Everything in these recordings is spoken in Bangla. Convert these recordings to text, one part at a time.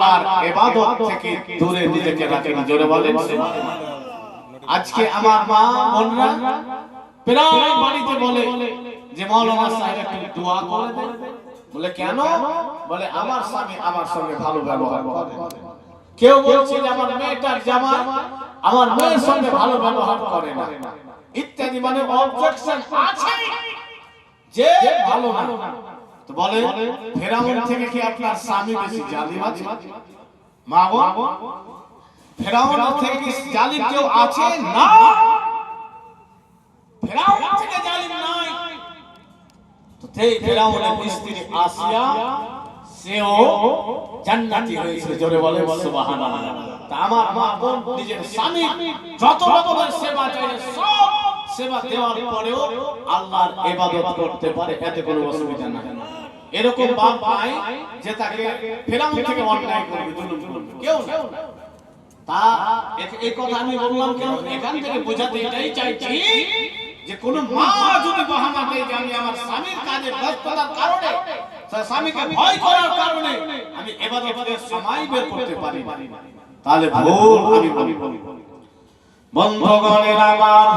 আল্লাহর ইবাদত থেকে দূরে নিজেকে রাখেন। জোরে বলেন সুবহানাল্লাহ। আজকে আমার মা বোনরা প্রায় বাড়িতে বলে যে মাওলানা সাহেব একটু দোয়া করে দেন। বলে কেন? বলে আমার স্বামী আমার সঙ্গে ভালো ব্যবহার করে। কেউ বলছে যে আমার মেয়েটার জামাই আমার মেয়ের সঙ্গে ভালো ব্যবহার করে না ইত্যাদি, মানে অবজেকশন আছে যে ভালো না। তো বলে ফেরাউন থেকে কি আপনার স্বামী বেশি জালিম আছে? মা বোন, ফেরাউন থেকে কি জালিম কেউ আছে? না, ফেরাউন থেকে জালিম নাই। তো এই ফেরাউনের স্ত্রী আসিয়া সেও জান্নাতি হয়েছে। জোরে বলে সুবহানাল্লাহ। তা আমার মা বোন নিজের স্বামী যত রকমের সেবা চাইলে সব সেবা দেওয়ার পরেও আল্লাহর ইবাদত করতে পারে, এতে কোনো অসুবিধা নাই। এরকম বাপ নাই যে তাকে ফেরাউন থেকে অন্যায় করবে, জুলুম করবে, কেউ না। তা এই কথা আমি বললাম কেন? এখান থেকে বোঝাতে এটাই চাইছি যে কোন মা যদি বাহানা দেয় যে আমি আমার স্বামীর কাজে ব্যস্ততার কারণে, স্বামীকে ভয় করার কারণে আমি ইবাদতের সময় বের করতে পারি না, তাহলে ভুল আমি বলি। বন্ধুগণের আমার,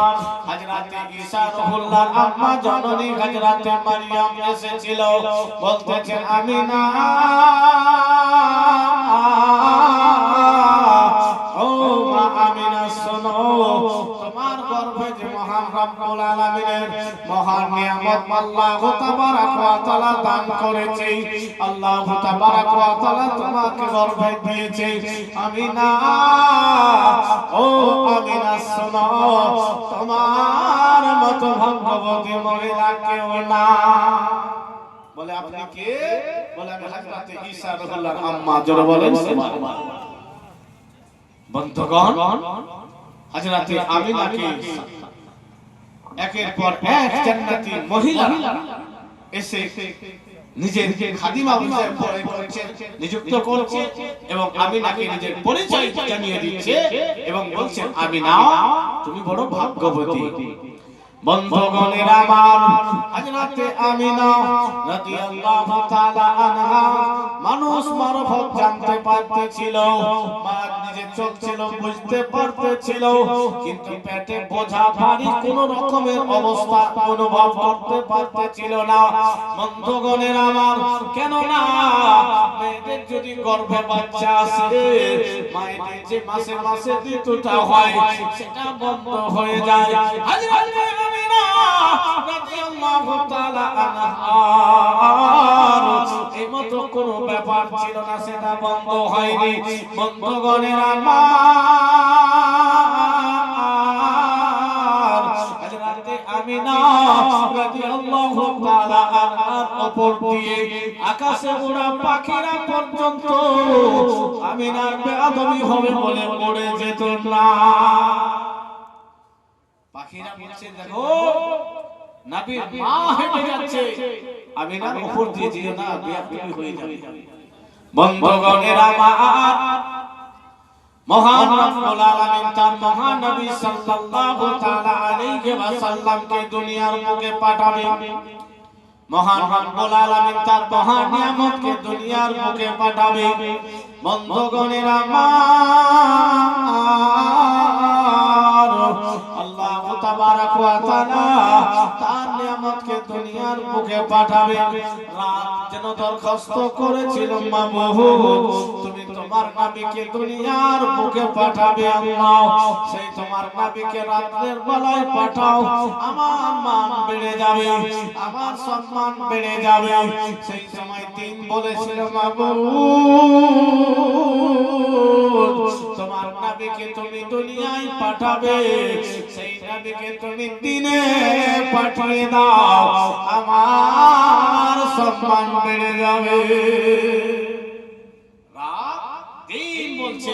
হযরতে ঈসা রূহুল্লাহর আম্মা জননী হযরতে মারইয়াম এসেছিল, বলতেছেন আমিনা ও মা আমিনা শোনো, তোমার গর্ভে যে মহান রব্বুল আলামিনের মহান নিয়ামত আল্লাহু তাবারাক ওয়া তাআলা দান করেছে, আল্লাহু তাবারাক ওয়া তাআলা তোমাকে গর্ভে দিয়েছে। আমিনা ও আমিনা শোনো, তোমার মতো ভাগ্যবতী মহিলা কেউ না। বলে আপনি কে? বলে আমি হযরতে ঈসা রূহুল্লাহর আম্মা। জোরে বলেন সুবহানাল্লাহ। বন্ধুগণ, হযরতে আমিনাকে একের পর এক জান্নাতি মহিলা এসে নিজের খাদিমা হিসেবে পরে করছে, নিযুক্ত করছে এবং আমিনাকে নিজের পরিচয় জানিয়ে দিচ্ছে এবং বলছেন আমিনা তুমি বড় ভাগ্যবতী। বন্ধুগণের আমার, হযরতে আমিনা রাদিয়াল্লাহু তাআলা আনহা মানুষ মারফত জানতে পারতেছিল, মা নিজে চলছিল বুঝতে পারতেছিল, কিন্তু পেটে বোঝা ভারী কোন রকমের অবস্থা অনুভব করতে পারতেছিল না। বন্ধুগণের আমার, কেন না মেয়েদের যদি গর্ভে বাচ্চা আসে, মায়েদের যে মাসে মাসে ঋতুটা হয় সেটা বন্ধ হয়ে যায়। হযরতে আমিনা রাদিয়াল্লাহু তাআলা আনহার এই মতো কোনো ব্যাপার ছিল না, সেটা বন্ধ হয়নি। বন্ধুগণের আমার, হযরতে আমিনা রাদিয়াল্লাহু তাআলা আনহার উপর দিয়ে আকাশে ওড়া পাখিরা পর্যন্ত আমিনার বেয়াদবি হবে বলে পড়ে যেত না। পাখিরা বলছে দেখো নবীর মা হেঁটে যাচ্ছে, আমিনার উপর দিয়ে যেও না, বেয়াদবি হয়ে যাবে। বন্ধুগণের আমার, মহান রব্বুল আলামিন তার মহান নবী সাল্লাল্লাহু তাআলা আলাইহি ওয়াসাল্লামকে দুনিয়ার মুখে পাঠাবে। মহান রব্বুল আলামিন তার মহান নিয়ামতকে দুনিয়ার মুখে পাঠাবে। বন্ধুগণের আমার, আল্লাহু তাবারাক ওয়া তাআলা তার নিয়ামতকে দুনিয়ার মুখে পাঠাবে। রাত যেন দরখাস্ত করেছিল মাবুদ তুমি তোমার নবীকে দুনিয়ার মুখে পাঠাবে আল্লাহ, সেই তোমার নবীকে রাতের বেলায় পাঠাও, আমার মান বেড়ে যাবে, আমার সম্মান বেড়ে যাবে। সেই সময় দিন বলেছিল মাবুদ তোমার নবীকে তুমি দুনিয়ায় পাঠাবে, সেই নবীকে তুমি দিনে পাঠিয়ে দাও, আমার সম্মান বেড়ে যাবে। দিন বলছে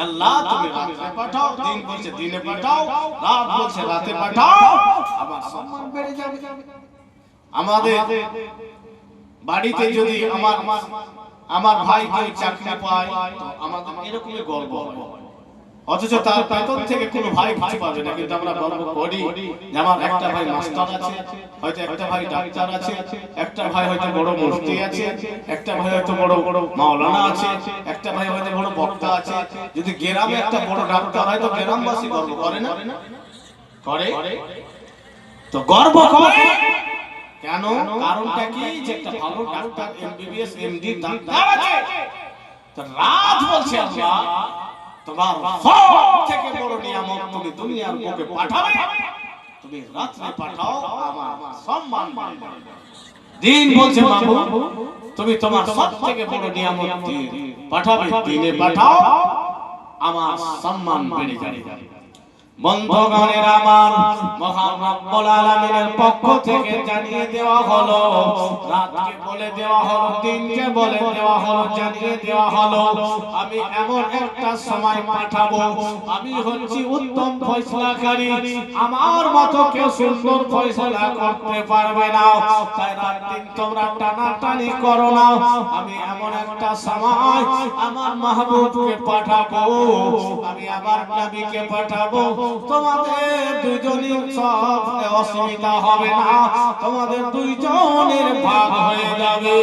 আল্লাহ তুমি রাতে পাঠাও, দিন বলছে দিনে পাঠাও, রাত বলছে রাতে পাঠাও, আমার সম্মান বেড়ে যাবে। আমাদের বাড়িতে যদি আমার ভাই কেউ চাকরি পায় তো আমাদের এরকমই গর্ব হয়, অথচ তার বেতন থেকে কোনো ভাই কিছু পাবে না, কিন্তু আমরা গর্ব করি যে আমার একটা ভাই মাস্টার আছে, হয়তো একটা ভাই ডাক্তার আছে, একটা ভাই হয়তো বড় মুফতি আছে, একটা ভাই হয়তো বড় মাওলানা আছে, একটা ভাই হয়তো বড় বক্তা আছে। যদি গ্রামে একটা বড় ডাক্তার হয় তো গ্রামবাসী গর্ব করে না? করে। তো গর্ব করে কেন? কারণটা কি? যে একটা ভালো ডাক্তার, এমবিবিএস এমডি ডাক্তার আছে। তো রাত বলছে আল্লাহ তোমার সব থেকে বড় নিয়ামত তুমি দুনিয়ার বুকে পাঠাবে, তুমি রাতে পাঠাও আমার সম্মান বেড়ে যাবে। দিন বলছে মাহবুব তুমি তোমার সব থেকে বড় নিয়ামত দিয়ে পাঠাবে, দিনে পাঠাও আমার সম্মান বেড়ে যাবে। বন্ধুগণের আমার, মহান রব্বুল আলামিনের পক্ষ থেকে জানিয়ে দেওয়া হলো, রাতকে বলে দেওয়া হলো, দিনকে বলে দেওয়া হলো, জানিয়ে দেওয়া হলো আমি এমন একটা সময় পাঠাবো, আমি হচ্ছি উত্তম ফয়সালাকারী, আমার মতো কেউ সুন্দর ফয়সালা করতে পারবে না। তাই রাত দিন তোমরা টানাটানি করো না, আমি এমন একটা সময় আমার মাহবুবকে পাঠাবো, আমি আমার নবীকে পাঠাবো, তোমাদের দুইজনের সব অসুবিধা হবে না, তোমাদের দুইজনের ভাগ হয়ে যাবে।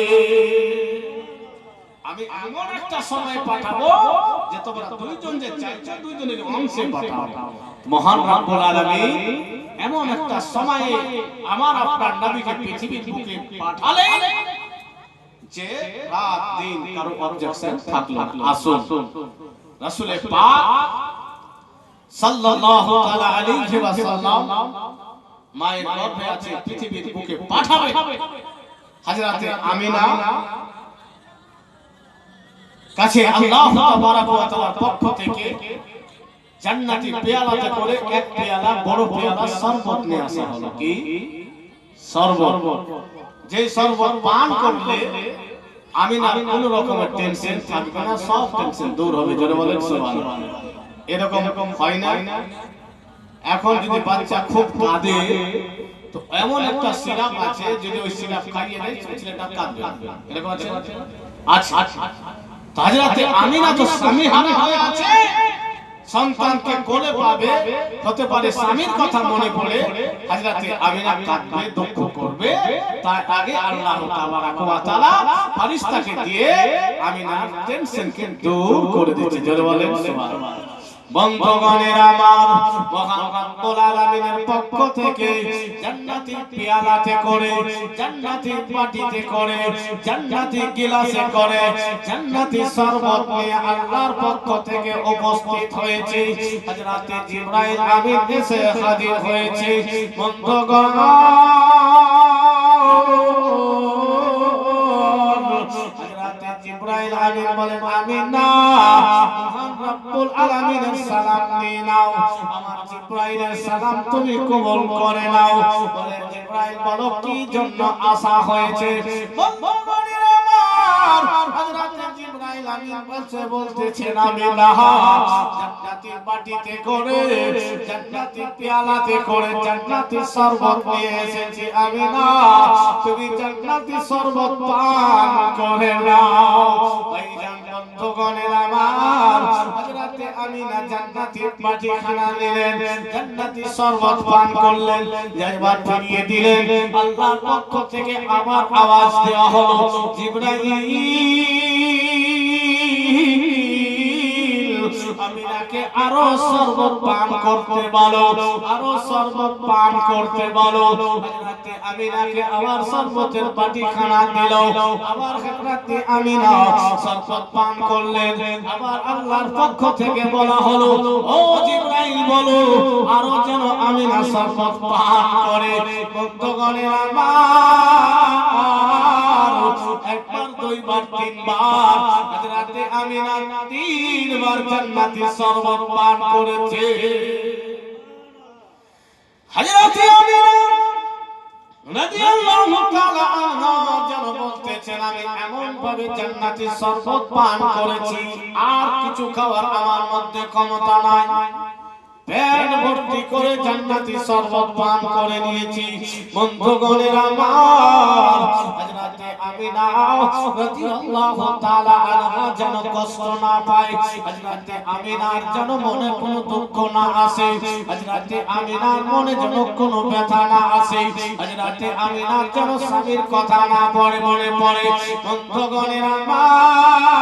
আমি এমন একটা সময় পাঠাবো যে তোমরা দুইজন যে চাইছো দুইজনের অংশে পাঠাবো। মহান রব্বুল আলামিন এমন একটা সময়ে আমার আপনার নবীকে পৃথিবীর বুকে পাঠালেন যে রাত দিন কারো অবজেকশন থাকলো না। আসুন রাসূল পাক সাল্লাল্লাহু তাআলা আলাইহি ওয়াসাল্লাম মায়ের গর্ভে আছে, পৃথিবীর বুকে পাঠাবে। হযরতে আমিনা কাছে আল্লাহ তাবারাক ওয়া তাআলার পক্ষ থেকে জান্নাতি পেয়ালাতে করে এক পেয়ালা বড় পেয়ালা শরবত নিয়ে আসা হলো। কি শরবত? যে শরবত পান করলে আমিনার কোনো রকমের টেনশন থাকবে না, সব টেনশন দূর হবে। জোরে বলেন সুবহানাল্লাহ। এরকম হয় না? এখন যদি বাচ্চা খুব কাঁদে তো এমন একটা সিরাপ আছে, যদি ওই সিরাপ খাইয়ে দেয় ছেলেটা কাঁদবে না, এরকম আছে? আচ্ছা, হযরতে আমিনা তো স্বামীহারা হয়ে আছে, সন্তানকে কোলে পাবে, হতে পারে স্বামীর কথা মনে পড়ে হযরতে আমিনা কাঁদবে, দুঃখ করবে। তার আগে আল্লাহ তাবারাক ওয়া তাআলা ফেরেশতাকে দিয়ে আমিনার টেনশনকে দূর করে দিচ্ছে। জোরে বলেন সুবহানাল্লাহ। বন্ধুগণের আমার, মহান রব্বুল আলামিনের পক্ষ থেকে জান্নাতি পেয়ালাতে করে, জান্নাতি বাটিতে করে, জান্নাতি গিলাসে করে, জান্নাতি শরবত নিয়ে আল্লাহর পক্ষ থেকে উপস্থিত হয়েছে। হযরতে জিবরাইল আমিন এসে হাজির হয়েছে। বন্ধুগণ জিবরাইল আমিন বলেন আমিনা মহান রব্বুল আলামিনের সালাম নিয়ে নাও, আমার জিবরাইলের সালাম তুমি কবুল করে নাও। বলে জিবরাইল বলো কি জন্য আসা হয়েছে? বন্ধুগণের আমার, হযরত জিবরাইল আমিন বলতেছেন আমিনা জান্নাতি বাটিতে করে, জান্নাতি পেয়ালাতে করে জান্নাতি শরবত নিয়ে এসেছি আমিনা, তুমি জান্নাতি শরবত পান করে নাও। ভাইজান বন্ধুগণের আমার, হযরতে আমিনা জান্নাতি বাটিখানা নিলেন, জান্নাতি শরবত পান করলেন, একবার ফিরিয়ে দিলেন। আল্লাহর পক্ষ থেকে আবার আওয়াজ দেওয়া হলো জিবরাইল আমিনাকে আরো শরবত পান করতে বলো, আরো শরবত পান করতে বলো। হযরতে আমিনাকে আবার শরবতের বাটিখানা দিল, আবার হযরতে আমিনা শরবত পান করলেন। আবার আল্লাহর পক্ষ থেকে বলা হলো ও জিবরাইল বলো আরো যেন আমিনা শরবত পান করে। বন্ধুগণের আমার, একবার দুইবার তিনবার হযরতে আমিনা তিনবার জান্নাতি শরবত পান করেছে। হযরতে আমিনা রাদিয়াল্লাহু তাআলা আনহা যেন বলতেছেন আমি এমন ভাবে জান্নাতি শরবত পান করেছি আর কিছু খাওয়ার আমার মধ্যে ক্ষমতা নাই। পেট ভর্তি করে জান্নাতি শরবত পান করে নিয়েছি। বন্ধুগণের আমার, হযরতে আমিনা রাদিয়াল্লাহু তাআলা আনহা যেন কষ্ট না পায়, হযরতে আমিনার যেন মনে কোনো দুঃখ না আসে, হযরতে আমিনার মনে যেন কোনো ব্যথা না আসে, হযরতে আমিনার যেন স্বামীর কথা না পড়ে মনে পড়ে। বন্ধুগণের আমার,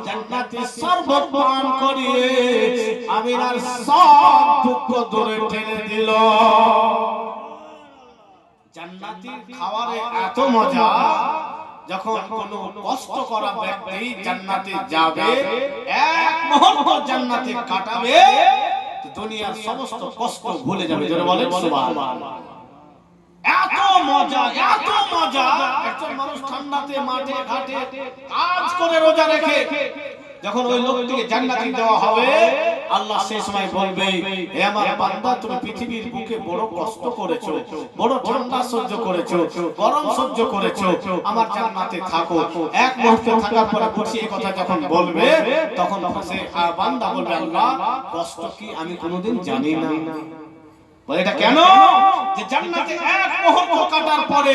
জান্নাতি শরবত পান করিয়ে আমিনার সব দুঃখ দূরে ঠেলে দিল। জান্নাতের খাবারে এত মজা, যখন কোনো কষ্ট করা ব্যক্তি জান্নাতে যাবে, এক মুহূর্ত জান্নাতে কাটাবে, তো দুনিয়ার সমস্ত কষ্ট ভুলে যাবে। জোরে বলেন সুবহানাল্লাহ। এত মজা, এত মজা। একজন মানুষ ঠান্ডাতে মাঠে ঘাটে কাজ করে রোজা রেখে যখন ওই লোকটিকে জান্নাতে দেওয়া হবে, আল্লাহ সেই সময় বলবে, হে আমার বান্দা, তুমি পৃথিবীর বুকে বড় কষ্ট করেছো, বড় ঠান্ডা সহ্য করেছো, গরম সহ্য করেছো, আমার জান্নাতে থাকো। এক মুহূর্ত থাকার পরে বুঝি এই কথা যখন বলবে, তখন সে বান্দা বলবে, আল্লাহ, কষ্ট কি আমি কোনোদিন জানি না। বলে, এটা কেন? যে জান্নাতে এক মুহূর্ত কাটার পরে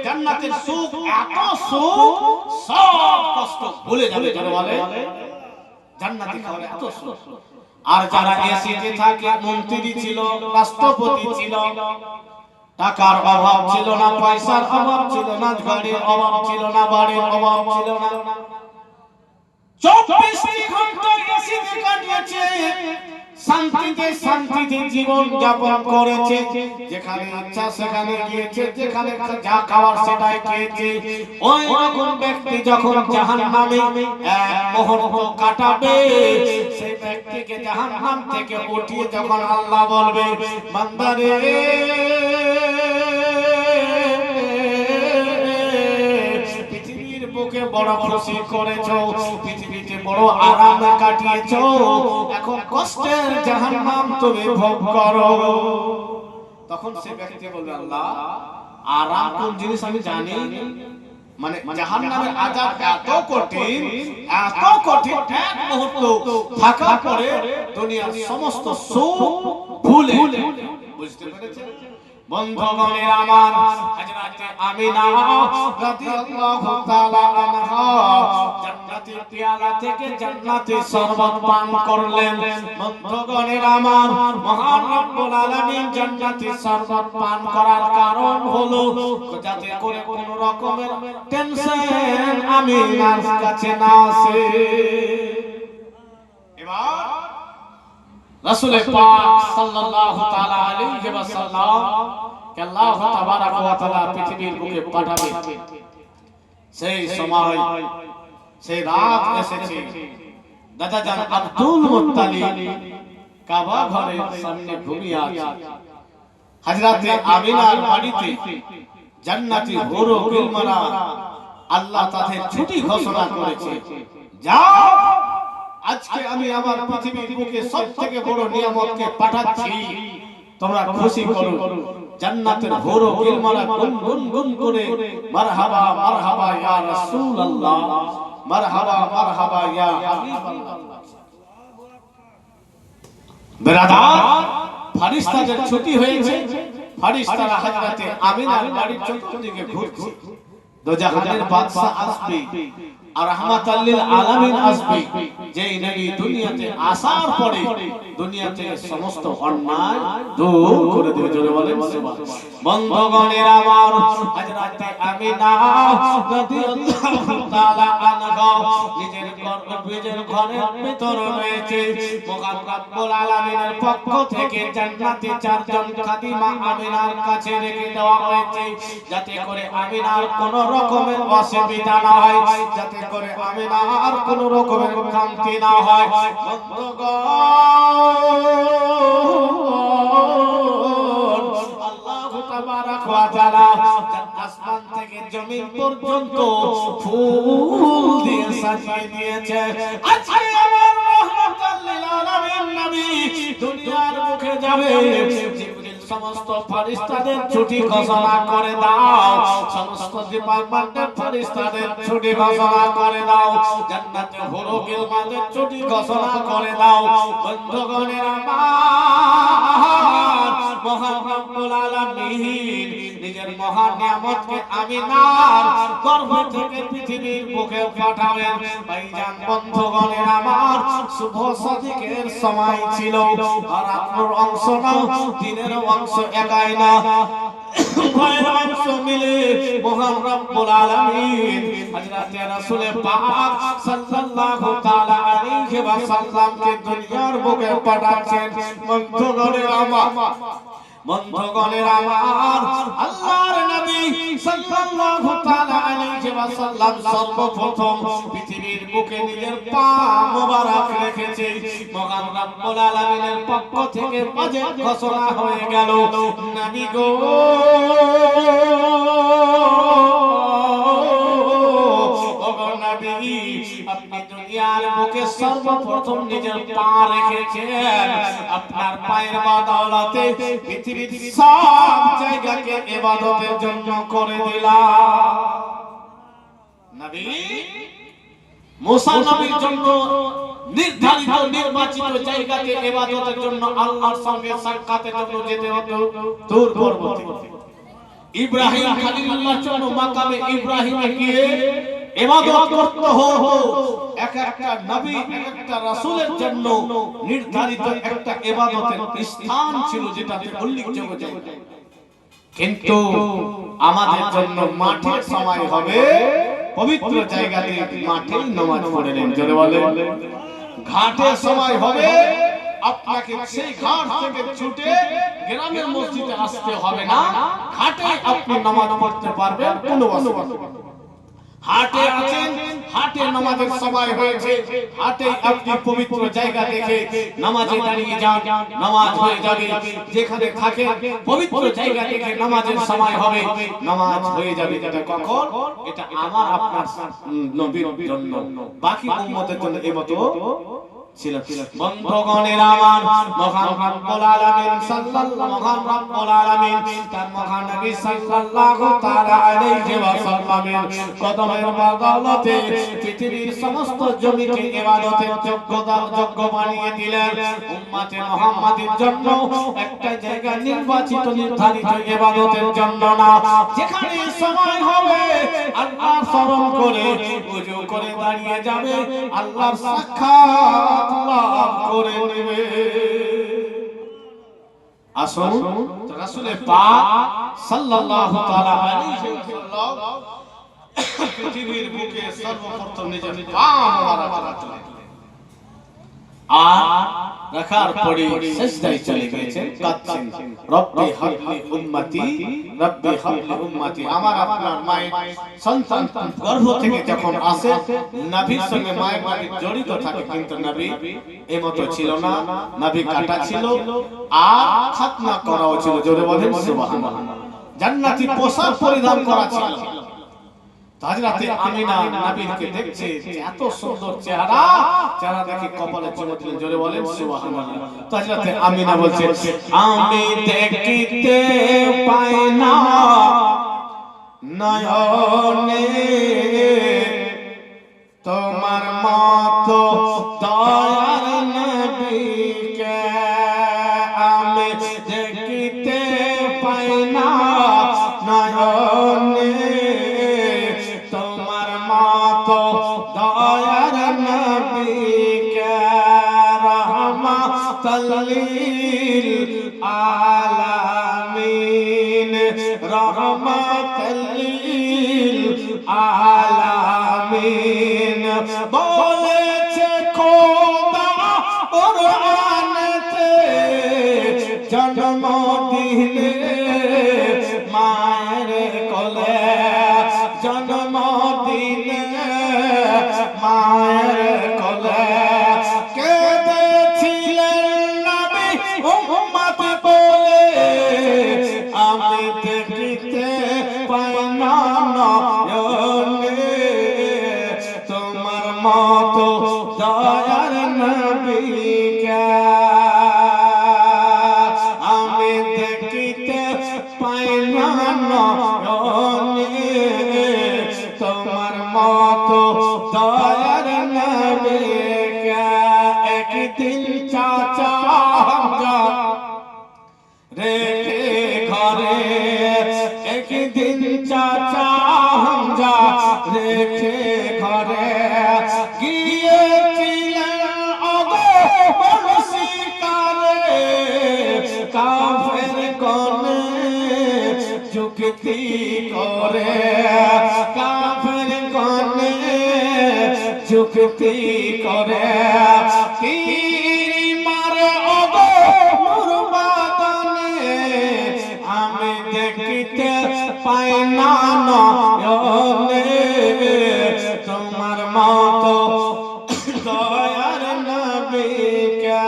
জান্নাতের সুখ, এত সুখ, সব কষ্ট ভুলে যাবে। যারা বলে জান্নাতে খাওয়ার এত সুখ। আর যারা এসিতে থাকে, মন্ত্রী ছিল, রাষ্ট্রপতি ছিল, টাকার অভাব ছিল না, পয়সার অভাব ছিল না, গাড়ির অভাব ছিল না, বাড়ির অভাব ছিল না, 24 ঘন্টা এসিতে কাটিয়েছে, শান্তিতে শান্তিতে জীবন যাপন করেছে, যেখানে ইচ্ছা সেখানে গিয়েছে, যেখানে যা খাওয়ার সেটাই খেয়েছে। ওই রকম ব্যক্তি যখন জাহান্নামে এক মুহূর্ত কাটাবে, সেই ব্যক্তিকে জাহান্নাম থেকে উঠিয়ে যখন আল্লাহ বলবে, বান্দারে, বুকে বড় খুশি করেছো, পৃথিবীতে বড় আরাম কাটিয়েছো, এখন কষ্টের জাহান্নাম তুমি ভোগ করো। তখন সে ব্যক্তি বলবে, আল্লাহ, আরাম কোন জিনিস আমি জানি। মানে জাহান্নামের আযাব এত কঠিন, এত কঠিন, এক মুহূর্ত থাকার পরে দুনিয়ার সমস্ত সুখ ভুলে। বুঝতে পেরেছেন? বন্ধুগণের আমার, হযরতে আমিনা রাদিয়াল্লাহু তাআলা আনহা জান্নাতের পেয়ালা থেকে জান্নাতের শরবত পান করলেন। বন্ধুগণের আমার, মহান রব্বুল আলামিন জান্নাতের শরবত পান করার কারণ হলো যাতে করে কোনো রকমের টেনশন আমিনার কাছে না আসে। এবার রাসূল পাক সাল্লাল্লাহু তাআলা আলাইহি ওয়াসাল্লাম কে আল্লাহ তাবারাক ওয়া তাআলা পৃথিবীর বুকে পাঠাবে, সেই সময় সেই রাত এসেছে। দাদাজান আব্দুল মুত্তালিব কাবা ঘরের সামনে ঘুমিয়ে আছে। হযরতে আমিনার বাড়িতে জান্নাতি হুর ও গিলমারা আল্লাহ তাদের ছুটি ঘোষণা করেছে, যাও, আজকে আমি আমার পৃথিবীর বুকে সবথেকে বড় নিয়ামতকে পাঠাচ্ছি, তোমরা খুশি করো। জান্নাতের হুর ও গিলমারা গুনগুন গুন করে মারহাবা মারহাবা ইয়া রাসূলুল্লাহ, মারহাবা মারহাবা ইয়া হাবিবাল্লাহ। বেরাদার, ফেরেশতাদের ছুটি হয়েছে, ফেরেশতারা হযরতে আমিনার বাড়ির চতুর্দিকে ঘুরছে। দোজাহানের বাদশা আসবে আর রাহমাতাল লিল আলামিন আসবে, যেই নবী দুনিয়াতে আসার পরে দুনিয়াতে সমস্ত অন্যায় দূর করে দেবে। জোরে বলেন সুবহানাল্লাহ। বন্ধুগণের আমার, হযরতে আমিনা রাদিয়াল্লাহু তাআলা আনহা নিজের ঘরের ভিতর রয়েছে। মহান রব্বুল আলামিনের পক্ষ থেকে জান্নাতে 4 জন খাদিমা আমিনার কাছে রেখে দেওয়া হয়েছে, যাতে করে আমিনার কোনো রকমের অসুবিধা না হয়, যাতে করে আমিনার কোনো রকমের ক্লান্তি না হয়। আল্লাহু তাবারাক ওয়া তাআলা আসমান থেকে জমিন পর্যন্ত ফুল দিয়ে সাজিয়ে দিয়েছে। আজকে আমার রাহমাতুল লিল আলামিন নবী দুনিয়ার মুখে যাবে, জিবরিল সমস্ত ফেরেশতাদের ছুটি ঘোষণা করে দাও, সমস্ত ডিপার্টমেন্টের ফেরেশতাদের ছুটি ঘোষণা করে দাও, জান্নাতে হুরুল গিলমানের ছুটি ঘোষণা করে দাও। বন্ধুগণের আমার মহান রব্বুল আলামিন নিজের মহান নিয়ামতকে আমিনার গর্ভ থেকে পৃথিবীর বুকে পাঠাবেন। ভাইজান বন্ধুগণের আমার শুভ সাদিকের সময় ছিল, রাতের অংশ না দিনের অংশ একাই না, উভয়ের অংশ মিলে মহান রব্বুল আলামিন হযরতে রাসূল পাক সাল্লাল্লাহু তাআলা আলাইহি ওয়াসাল্লামকে দুনিয়ার বুকে পাঠাচ্ছেন। বন্ধুগণের আমার আল্লাহর নবী সাল্লাল্লাহু তাআলা আলাইহি ওয়াসাল্লাম সর্বপ্রথম পৃথিবীর বুকে নিজের পা মোবারক রেখেছে। মহান রব্বুল আলামিনের পক্ষ থেকে বাজেট ঘোষণা হয়ে গেল, নবী গো আপনি দুনিয়ার বুকে সর্বপ্রথম নিজের পা রেখেছেন, আপনার পায়ের বদৌলতে পৃথিবীর সব জায়গাকে ইবাদতের জন্য করে দিলাম। নবী মুসা নবীর জন্য নির্ধারিত নির্বাচিত জায়গাকে ইবাদতের জন্য আল্লাহর সঙ্গে সাক্ষাতের জন্য যেতে হতো দূর পর্বতে। ইব্রাহিম খলিলুল্লাহর জন্য মাকামে ইব্রাহিমে গিয়ে ইবাদত করতে হতো। এক একটা নবী এক একটা রাসূলের জন্য নির্ধারিত একটা ইবাদতের স্থান ছিল, যেটাতে উল্লেখযোগ্য জায়গা। কিন্তু আমাদের জন্য মাঠের সময় হবে, পবিত্র জায়গাতে মাঠে নামাজ পড়েন, জোরে বলেন। ঘাটের সময় হবে, আপনাকে সেই ঘাট থেকে ছুটে গ্রামের মসজিদে আসতে হবে না, ঘাটে আপনি নামাজ পড়তে পারবেন, কোনো অসুবিধা নেই। হাটে আছেন, হাটে নামাজের সময় হয়েছে, হাটে আপনি পবিত্র জায়গা দেখে নামাজে দাঁড়িয়ে যান, নামাজ হয়ে যাবে। যেখানে থাকেন পবিত্র জায়গা দেখে নামাজের সময় হবে, নামাজ হয়ে যাবে। এটা কখন? এটা আমার আপনার নবীর জন্য, বাকি উম্মতের জন্য এই মতো ছিল। বন্ধুগণের আমার মহান রব্বুল আলামিন মহান রব্বুল আলামিন তার মহান নবী সাল্লাল্লাহু তাআলা আলাইহি ওয়াসাল্লামের কদমের বদৌলতে পৃথিবীর সমস্ত জমিকে ইবাদতের যোগ্য বানিয়ে দিলেন। উম্মতে মুহাম্মাদের জন্য একটা জায়গা নির্বাচিত নির্ধারিত ইবাদতের জন্য না, যেখানে সময় হবে আল্লাহ স্মরণ করে ওযু করে দাঁড়িয়ে যাবে, আল্লাহর সাক্ষাৎ লাভ করে নেবে। আসুন রাসূল পাক সাল্লাল্লাহু তাআলা আলাইহি ওয়াসাল্লাম পৃথিবীর বুকে সর্বপ্রথম নিজের পা মোবারক রাখলেন, আর রাখার পরে সিজদায় চলে গেছেন, কাঁদছেন, রব্বি হাবলি উম্মতি, রব্বি হাবলি উম্মতি। আমার আপনার মায়ের সন্তান গর্ভ থেকে যখন আসে, নবীর সঙ্গে মায়ের নবী জড়িত থাকে, কিন্তু নবী এমতো ছিল না, নবী কাটা ছিল আর খাতনা করাও ছিল, জোরে বলেন সুবহানাল্লাহ। জান্নাতি পোশাক পরিধান করা ছিল। হযরতে আমিনা নবীকে দেখছে, এত সুন্দর চেহারা, চেহারা দেখে কপালে চুমু দিলেন, জোরে বলেন সুবহানাল্লাহ। হযরতে আমিনা বলছেন, আমি দেখিতে পাই না নয়নে তোমার মতো দয়ার নবীকে, আমি দেখিতে পাই না নয়নে দয়ার নবীকে, রহমাতাল লিল আলামিন, রহমাতাল লিল আলামিন। বলেছে খোদা কুরআনেতে, জন্ম দিলে মায়ের কোলে, জন্ম দিলে মায়ের কোলে, কেঁদেছিলেন নবী উম্মত বলে, আমি দেখিতে পাই না নয়নে তোমার মতো দয়ার নবীকে, আমি দেখি দয়ার নবী একদিন চাচা হামজা রেখে ঘরে, একদিন চাচা হামজা রেখে ঘরে গিয়েছিলেন অগো শিকারে, কাফের কোনে যুক্তি করে, কাফের কোনে যুক্তি করে, তীর মারে ওগো মুরবাদনে, আমি দেখতে পাই না নয়নে, তোমার মতো দয়ার নবীকে।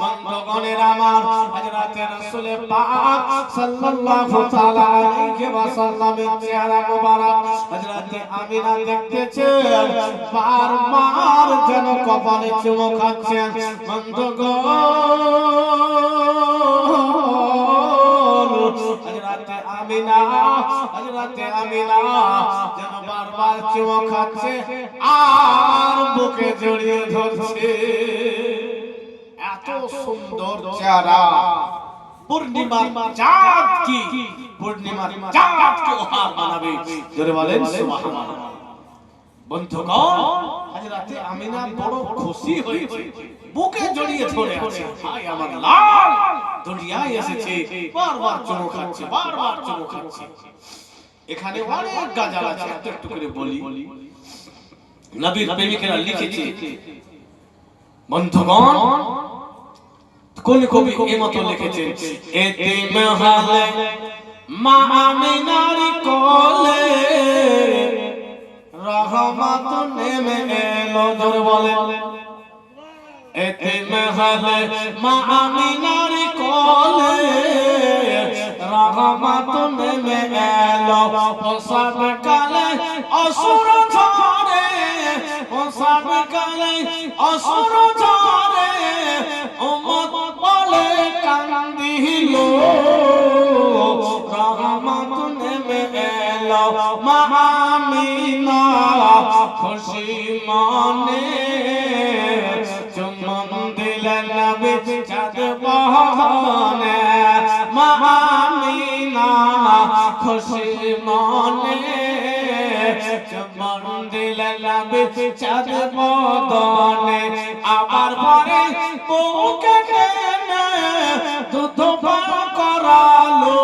বন্ধুগণের আমার, হযরত রাসূল পাক সাল্লাল্লাহু তাআলা আলাইহি ওয়াসাল্লামের চেহারা মোবারক হযরত আমিনা দেখতেছেন, বারবার যেন কপালে চুমো খাচ্ছেন। বন্ধুগণ, হযরত আমিনা যেন বারবার চুমো খাচ্ছে আর বুকে জড়িয়ে ধরছে। এত সুন্দর চেহারা, পূর্ণিমার চাঁদ কি, পূর্ণিমার চাঁদকে হার মানাবে, জোরে বলেন সুবহানাল্লাহ। বন্ধুগণ, হযরত আমিনা বড় খুশি হয়েছে, বুকে জড়িয়ে ধরে আছে, হায় আমার লাল দুনিয়ায় এসেছে, বারবার চুমো খাচ্ছে, বারবার চুমো খাচ্ছে। এখানে অনেক গাজাল আছে, একটু করে বলি। নবীর প্রেমিকেরা লিখেছে, বন্ধুগণ, কোন কবি এই মতো লিখেছে, এতিম হালে মা আমিনার কোলে রহমত নেমে এলো, জোরে বলে, এতিম হালে মা আমিনার কোলে রহমত নেমে এলো, প্রসব কালে অসুর ঝরে, প্রসব কালে অসুর ঝরে, উম্মত বলে কান্দিল, রহমত নেমে এলো, মা আমিনা খুশি মনে চুম্বন দিলেন নবী চাঁদ বহনে, মা আমিনা খুশি মনে চুম্বন দিলেন নবী চাঁদ বদনে, আবার পরে বুকে টেনে দুধ পান করালো,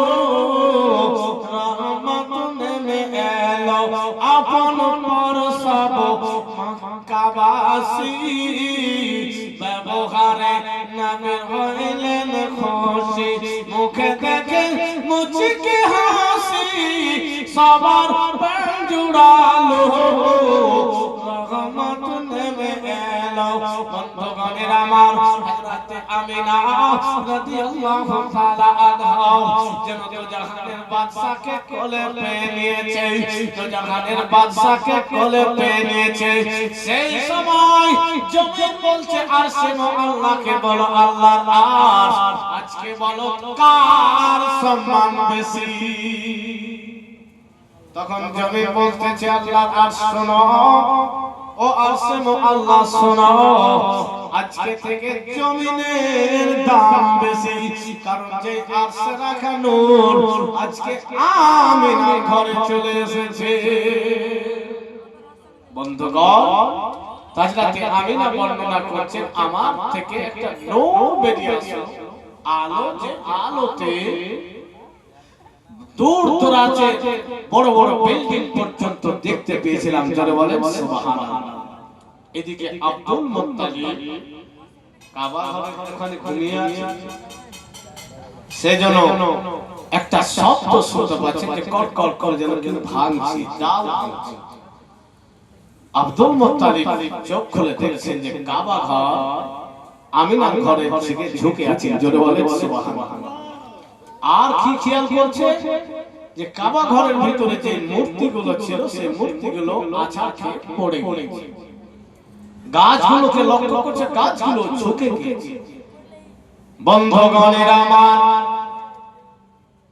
রহমত নেমে এলো, আপন পরশব মক্কাবাসী, ব্যবহারে নবী হইলেন খুশি, মুখে দেখে মুচকি হাসি, সবার প্রাণ জুড়ালো, রহমত নেমে এলো। বন্ধুগণের আমার, হযরত আমিনা রাদিয়াল্লাহু তাআলা আনহা যেন জাহানের বাদশাকে কোলে পেয়ে নিয়েছে, জাহানের বাদশাকে কোলে পেয়ে নিয়েছে। সেই সময় জমিন বলছে আরশে আল্লাহকে বলো আল্লাহর আরশ, আজকে বলো কার সম্মান বেশি। তখন জমিন বলতেছে আল্লাহর আরশ শোনো, ও আরশে আল্লাহ শোনো, আজকে থেকে জমিনের দাম বেশি, কারণ যে আরশে রাখা নূর আজকে আমিনার ঘরে চলে এসেছে। বন্ধুগণ, হযরত আমিনা বর্ণনা করছেন, আমার থেকে একটা নূর বেরিয়ে আসে, আলো, যে আলোতে দূর দূরান্তে বড় বড় বিল্ডিং পর্যন্ত দেখতে পেয়েছিলাম, জোরে বলেন সুবহানাল্লাহ। এদিকে আব্দুল মুত্তালিব কাবা ঘরের ওখানে ঘুমিয়ে আছে, সেজন্য একটা শব্দ শুনতে পাচ্ছেন যে কট কট করে যেন কিন্তু ভাঙছে, ডাল ভাঙছে। আব্দুল মুত্তালিব চোখ খুলে দেখছেন যে কাবা ঘর আমিনার ঘরের দিকে ঝুঁকে আছে, জোরে বলেন সুবহানাল্লাহ। আর কি খেয়াল করছে যে কাবা ঘরের ভিতরে যে মূর্তিগুলো ছিল সেই মূর্তিগুলো আছাড় খেয়ে পড়ে গেছে, গাছগুলোকে লক্ষ্য করছে, গাছগুলো ঝুঁকে গেছে। বন্ধুগণের আমার,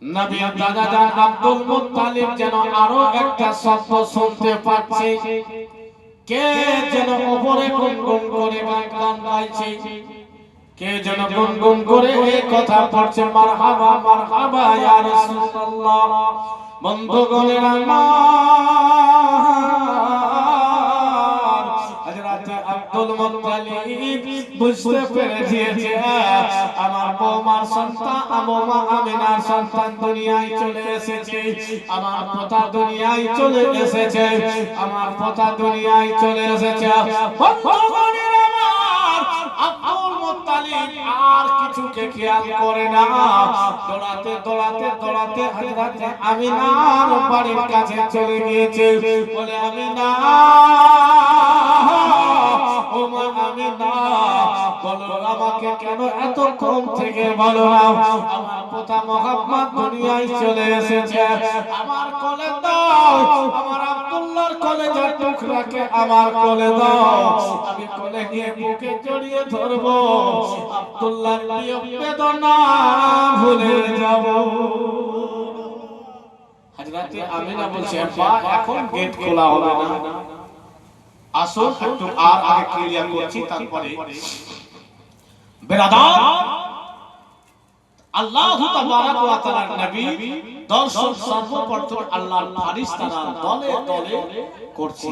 নবী দাদাজান আব্দুল মুত্তালিব যেন আরো একটা শব্দ শুনতে পাচ্ছে, কে যেন উপরে গুনগুন করে গান গাইছে, কে যেন গুনগুন করে এই কথা পড়ছে, মারহাবা মারহাবা ইয়া রাসূলুল্লাহ। বন্ধুগণের আমার হযরত আব্দুল মুত্তালিব বুঝতে পেরে দিয়েছে আমার বৌমার সন্তান, বৌমা আমিনার সন্তান দুনিয়ায় চলে এসেছে, আমার পোতা দুনিয়ায় চলে এসেছে, আমার পোতা দুনিয়ায় চলে এসেছে। বন্ধুগণের আমার আব্দুল মুত্তালিব আর কিছুকে খেয়াল করে না, দৌড়াতে দৌড়াতে দৌড়াতে হযরত আমিনার বাড়ির কাছে চলে গিয়েছে। বলে আমিনা, ও মা আমিনা, বলো আমাকে কেন এত কম থেকে বলো না, আমার পোতা মুহাম্মদ দুনিয়ায় চলে এসেছে, আমার কোলে দাও, আমার আব্দুল্লাহর কলেজার টুকরাকে আমার কোলে দাও, আমি কোলে নিয়ে বুকে জড়িয়ে ধরবো, আব্দুল্লাহর বিয়োগ বেদনা ভুলে যাব। হযরত আমিনা বলছে, আব্বা এখন গেট খোলা হবে না, আসো একটু আর আগে ক্লিয়ার করছি, তারপরে বেরাদার আল্লাহ তাবারাক ওয়া তাআলার নবী দর্শন সর্বপ্রথম আল্লাহর ফারিস্তারা দলে দলে করছে।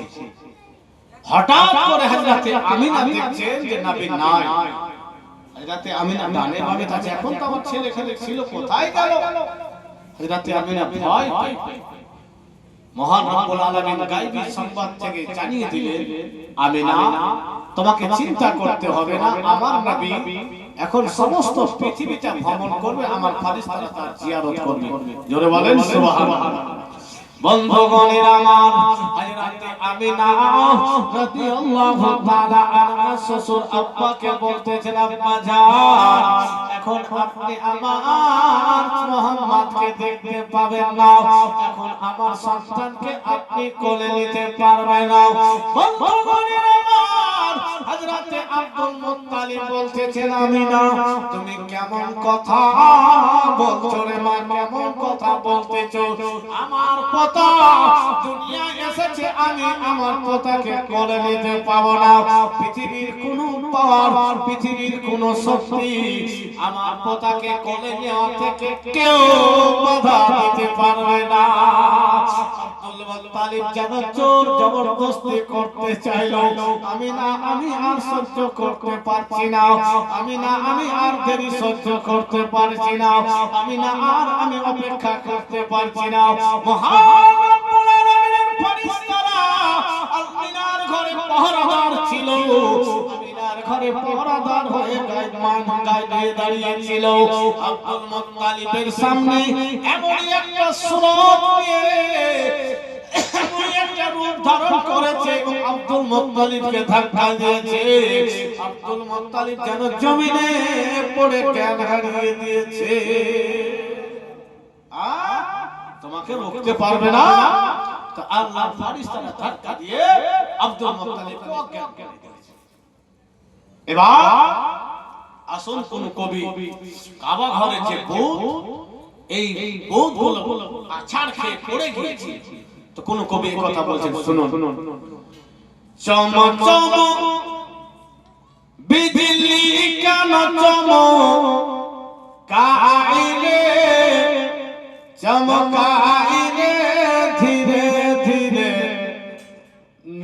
হঠাৎ করে হযরত আমিনা দেখছেন যে নবী নাই। হযরত আমিনা ডানে বামে আছে, এখন তো আমার ছেলে এখানে ছিল, কোথায় গেল? হযরত আমিনা ভয় পায়। মহান রব্বুল আলামিন গায়বী সংবাদ থেকে জানিয়ে দিলেন, আমিনা তোমাকে চিন্তা করতে হবে না, আমার নবী এখন সমস্ত পৃথিবীটা ভ্রমণ করবে, আমার ফেরেশতারা তার জিয়ারত করবে। জোরে বলেন সুবহানাল্লাহ। বন্ধুগণের আমার হযরত আমিনা রাদিয়াল্লাহু তাআলা আনহা শ্বশুর আব্বাকে বলতেছেন, আব্বা জান এখন আপনি আমার মুহাম্মদকে দেখতে পাবেন না, এখন আমার সন্তানকে আপনি কোলে নিতে পারবেন না। বন্ধুগণের আমার হযরত আব্দুল মুত্তালিব বলতেছেন, আমিনা তুমি কেমন কথা বলছো রে মা, কেমন কথা বলতেছো, আমার পোতা দুনিয়ায় এসেছে, আমি আমার পোতাকে কোলে নিতে পাবো না, পৃথিবীর কোনো পাওয়ার, পৃথিবীর কোনো শক্তি আমার পোতাকে কোলে নেওয়া থেকে কেউ বাধা দিতে পারবে না। আব্দুল মুত্তালিব যেন জোর জবরদস্তি করতে চাইলো, আমিনা আমি আর সহ্য করতে পারছি না, আমিনা আমি আর দেরি সহ্য করতে পারছি না, আমিনা আর আমি অপেক্ষা করতে পারছি না। মহান রব্বুল আলামিনের ফেরেশতারা আমিনার ঘরে পাহারাদার ছিল, আমিনার ঘরে পাহারাদার হয়ে গায়ে দাঁড়িয়ে ছিল। আব্দুল মুত্তালিবের সামনে এমনই একটা সুরত নিয়ে এমনই একটা রূপ ধারণ করেছে এবং আব্দুল মুত্তালিবকে ধাক্কা দিয়েছে, আব্দুল মুত্তালিব যেন জমিনে পড়ে জ্ঞান হারিয়ে দিয়েছে। তোমাকে রুখতে পারবে না, তো আল্লাহর ফেরেশতারা ধাক্কা দিয়ে আব্দুল মুত্তালিবকে অজ্ঞান করে দিয়েছে। এবার আসল কোন কবি কাবা ঘরে যে ভূত, এই ভূতগুলো আছাড় খেয়ে পড়ে গিয়েছে, তো কোন কবি এই কথা বলছেন, শুনুন। চমক চমক বিজলি কেন চমকাইলে, চমকাইলে ধীরে ধীরে,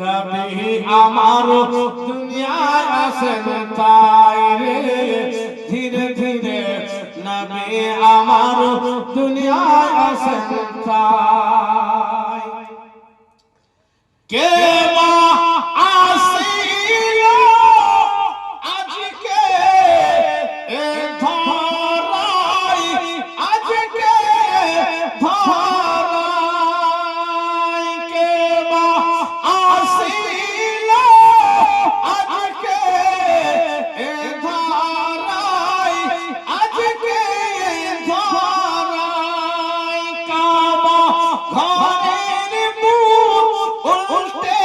নবী আমার দুনিয়ায় আসেন তাই রে, ধীরে ধীরে নবী আমার দুনিয়ায় আসেন তাই। কে বা আসিল আজকে এ ধরাই, আজকে ধরাই, কে বা আসিল আজকে এ ধরাই, আজকে ধরাই, কাবা ঘরের মুখ উল্টে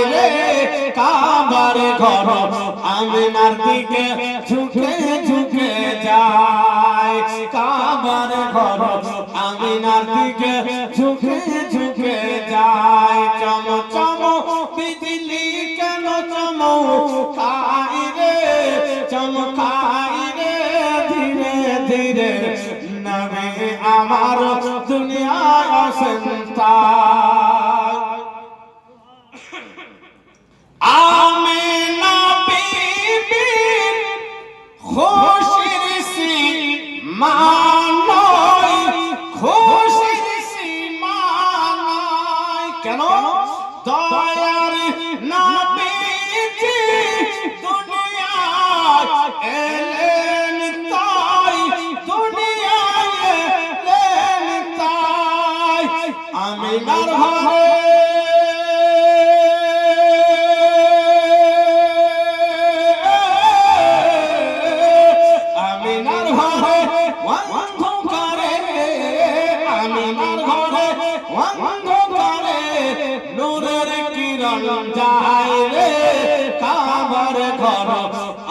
যায় রে কাবার ঘর আমিনার দিকে ঝুঁকে ঝুঁকে যায় কাবার ঘর আমিনার দিকে ঝুঁকে ঝুঁকে যায় চম চম বিজলি কেন চমকায় রে চমকায় রে ধীরে ধীরে নবী আমার দুনিয়ায় আসেন আমিনা বিবির খুশির সীমা নাই খুশির সীমা নাই কেন দয়ার নবীজি দুনিয়ায় এলেন তাই দুনিয়ায় এলেন তাই আমিনার ঘরে যায় রে কাবার ঘর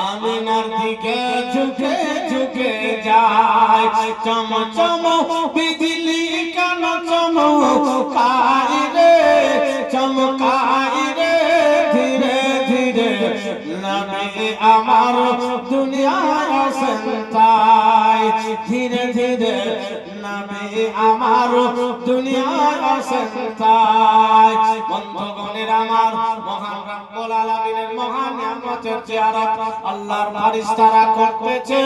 আমিনার দিকে ঝুঁকে ঝুঁকে যায় চম চম বিজলি কেন চমকায় রে চমকায় রে ধীরে ধীরে নবী আমার দুনিয়ায় আসেন তাই ধীরে ধীরে নবী আমার দুনিয়ায় আসেন তাই বন্ধুগণের আমার মহান রব্বুল আলামিনের মহান নিয়ামতের জিয়ারত আল্লাহর ফেরেশতারা করতেছে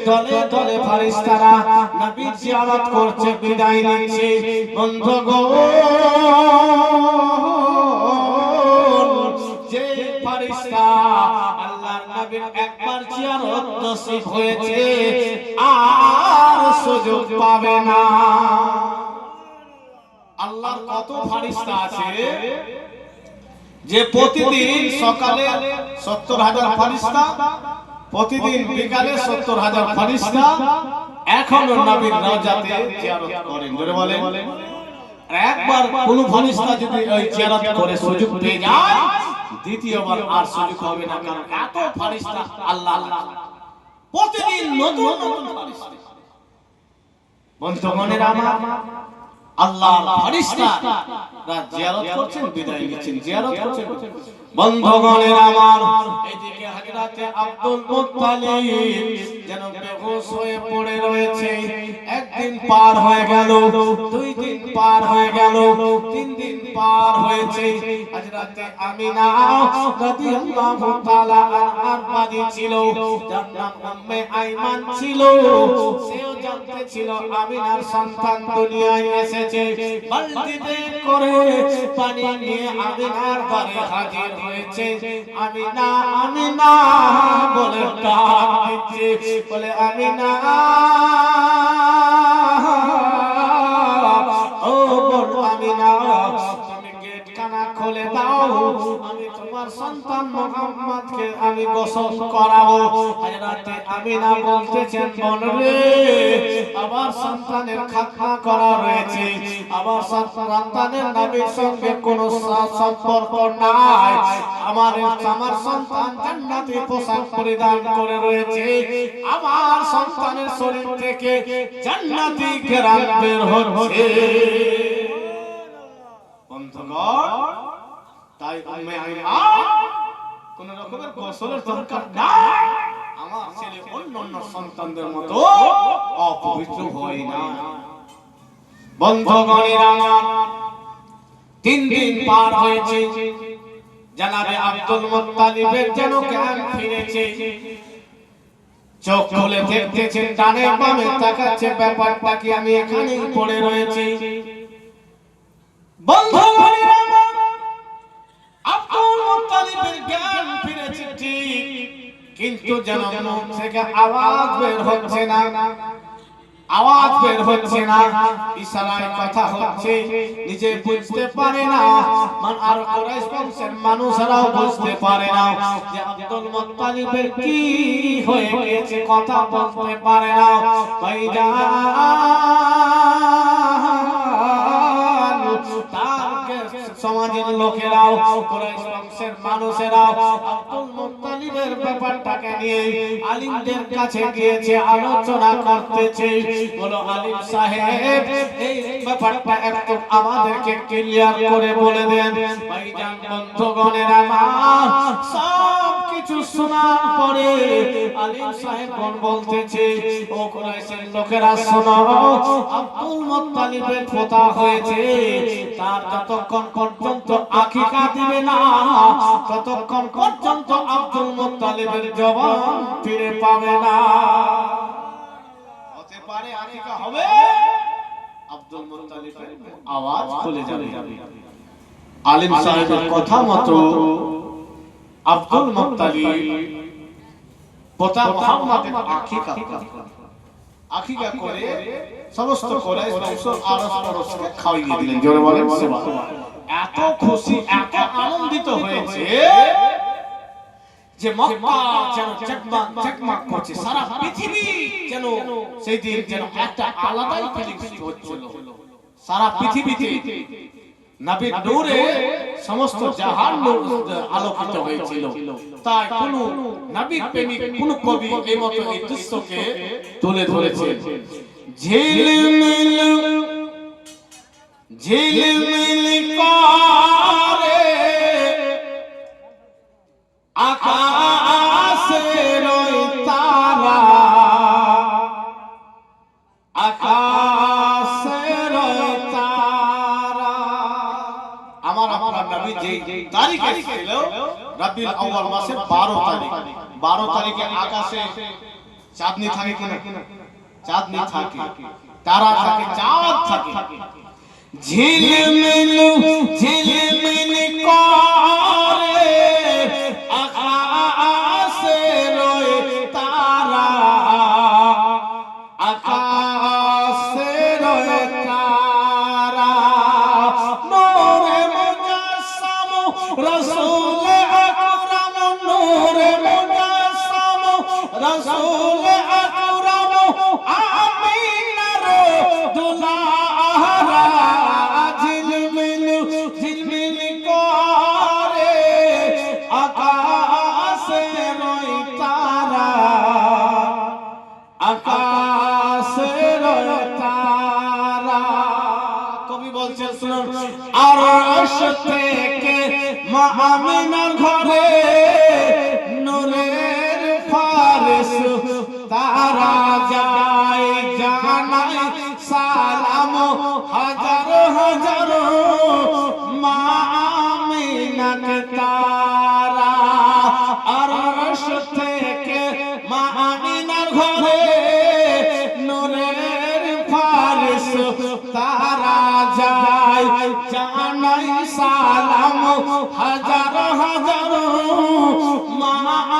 দলে দলে ফেরেশতারা নবীর জিয়ারত করছে বিদায় নিচ্ছে বন্ধুগণ যে ফেরেশতা আল্লাহর নবীর একবার জিয়ারত নসিব হয়েছে আর সুযোগ পাবে না আল্লাহর কত ফেরেশতা আছে যে প্রতিদিন সকালে ৭০,০০০ ফেরেশতা প্রতিদিন বিকালে ৭০,০০০ ফেরেশতা এখনো নবীর রওজাতে জিয়ারত করেন জোরে বলেন একবার কোন ফেরেশতা যদি ওই জিয়ারত করে সুযোগ পেয়ে যায় দ্বিতীয়বার আর সুযোগ হবে না কারণ এত ফেরেশতা আল্লাহ প্রতিদিন নতুন নতুন ফেরেশতা বন্ধুগণের আমার আল্লাহর ফেরেশতারা জিয়ারত করছেন বিদায় নিচ্ছেন জিয়ারত করছেন বন্ধুগণের আমার এইদিকে হযরতে আব্দুল মুত্তালিব যেন বেহুশ হয়ে পড়ে রয়েছে একদিন পার হয়ে গেল দুই দিন পার হয়ে গেল তিন দিন পার হয়েছে হযরতে আমিনা রাদিয়াল্লাহু তাআলা আনহার বাড়ি ছিল যার নাম উম্মে আইমান ছিল সেও জানতে ছিল আমিনার সন্তান দুনিয়ায় এসেছে বালতিতে করে পানি নিয়ে আমিনার ঘরে হাজির হয়েছে আমিনা আমিনা বলে ডাক দিচ্ছে বলে আমিনা ও বল আমিনা তুমি গেট কানা খুলে দাও আমি তোমার সন্তান মুহাম্মদকে আমি গোসল করাবো হযরতে আমিনা বলতেছেন বোন রে আমার সন্তানের খাতনা করা রয়েছে আমার সন্তানের নবীর সঙ্গে কোনো সম্পর্ক নাই আমার সন্তান জান্নাতি পোশাক পরিধান করে রয়েছে আমার সন্তানের শরীর থেকে জান্নাতি ঘ্রাণ বের হচ্ছে বন্ধুগণ তাই উম্মে আইমান কোন রকমের গোসলের দরকার নাই আমার ছেলে অন্যান্য সন্তানদের মতো অপবিত্র হয় না বন্ধুগণের আমার তিন দিন পার হয়েছে জনাবে আব্দুল মুত্তালিবের যেন জ্ঞান ফিরেছে চোখ খুলে দেখতেছেন ডানে বামে তাকাচ্ছে ব্যাপারটা কি আমি এখানেই পড়ে রয়েছি বন্ধুগণের আমার আব্দুল মুত্তালিবের জ্ঞান ফিরেছে ঠিক কিন্তু যেন মুখ থেকে আওয়াজ বের হচ্ছে না আওয়াজ বের হচ্ছে না ইশারায় কথা হচ্ছে নিজে বুঝতে পারে না মান আর কুরাইশ বংশের মানুষরাও বুঝতে পারে না যে আব্দুল মুত্তালিবের কি হয়ে গেছে কথা বলতে পারে না ভাইজান তার সমাজের লোকেরাও কুরাইশ বংশের মানুষেরাও আব্দুল মুত্তালিবের ব্যাপারটাকে নিয়ে আলিমদের কাছে গিয়েছে, আলোচনা করতেছে। বলো আলিম সাহেব এই ব্যাপারটা একটু আমাদেরকে ক্লিয়ার করে বলে দেন। ভাইজান বন্ধুগণের আমার সব কিছু শোনার পরে আলিম সাহেব বলতেছে, ও কুরাইশের লোকেরা শোনো, আব্দুল মুত্তালিবের পোতা হয়েছে, তার যতক্ষণ পর্যন্ত আকিকা দিবে না ততক্ষণ পর্যন্ত আব্দুল মুত্তালিবের জবান ফিরে পাবে না। হতে পারে আকিকা হবে, আব্দুল মুত্তালিবের আওয়াজ খুলে যাবে। আলিম সাহেবের কথা মতো আব্দুল মুত্তালিব পোতা মুহাম্মাদের আকিকা করে সমস্ত কুরাইশ বংশ আরস পরশকে খাওয়িয়ে দিলেন। জোরে বলেন সুবহানাল্লাহ। এত খুশি, এত আনন্দিত হয়েছে যে মক্কা যেন জগমগ করছে, সারা পৃথিবী যেন সেই দিন যেন একটা আলাদাই ফিলিংস হচ্ছিল। সারা পৃথিবীতে নবীর নূরে সমস্ত জাহান আলোকিত হয়েছিল। তাই কোন নবী প্রেমিক কোন কবি এই মতো এই দৃশ্যকে তুলে ধরেছে। ঝিলমিল ঝিলমিল করে আকাশের তারা, আকাশের তারা। আমার আপনার নবী যে তারিখে ছিল রবিউল আউয়াল মাসের 12 তারিখ। 12 তারিখে আকাশে চাঁদনি থাকে কিনা? চাঁদনি থাকে, তারা থাকে, চাঁদ থাকে। ঝিলমিল ঝিলমিল করে আকাশের তারা, আকাশের তারা। নূরে মুজাসসাম রাসূল আকরাম, নূরে মুজাসসাম রাসূল আকরাম, আমিনার দুলারা। ঝিলমিল ঝিলমিল করে আকাশের তারা, আকাশের তারা। কবি বলছেন শুনুন, আরশ থেকে মা আমিনার ঘরে নূরের ফারিস তারা যায় জানাই সালাম হাজার হাজার মা আমিনাকে তারা। আরশ থেকে মা আমিনার ঘরে নূরের ফারিস তারা যায় জানাই সালাম হাজার হাজার মা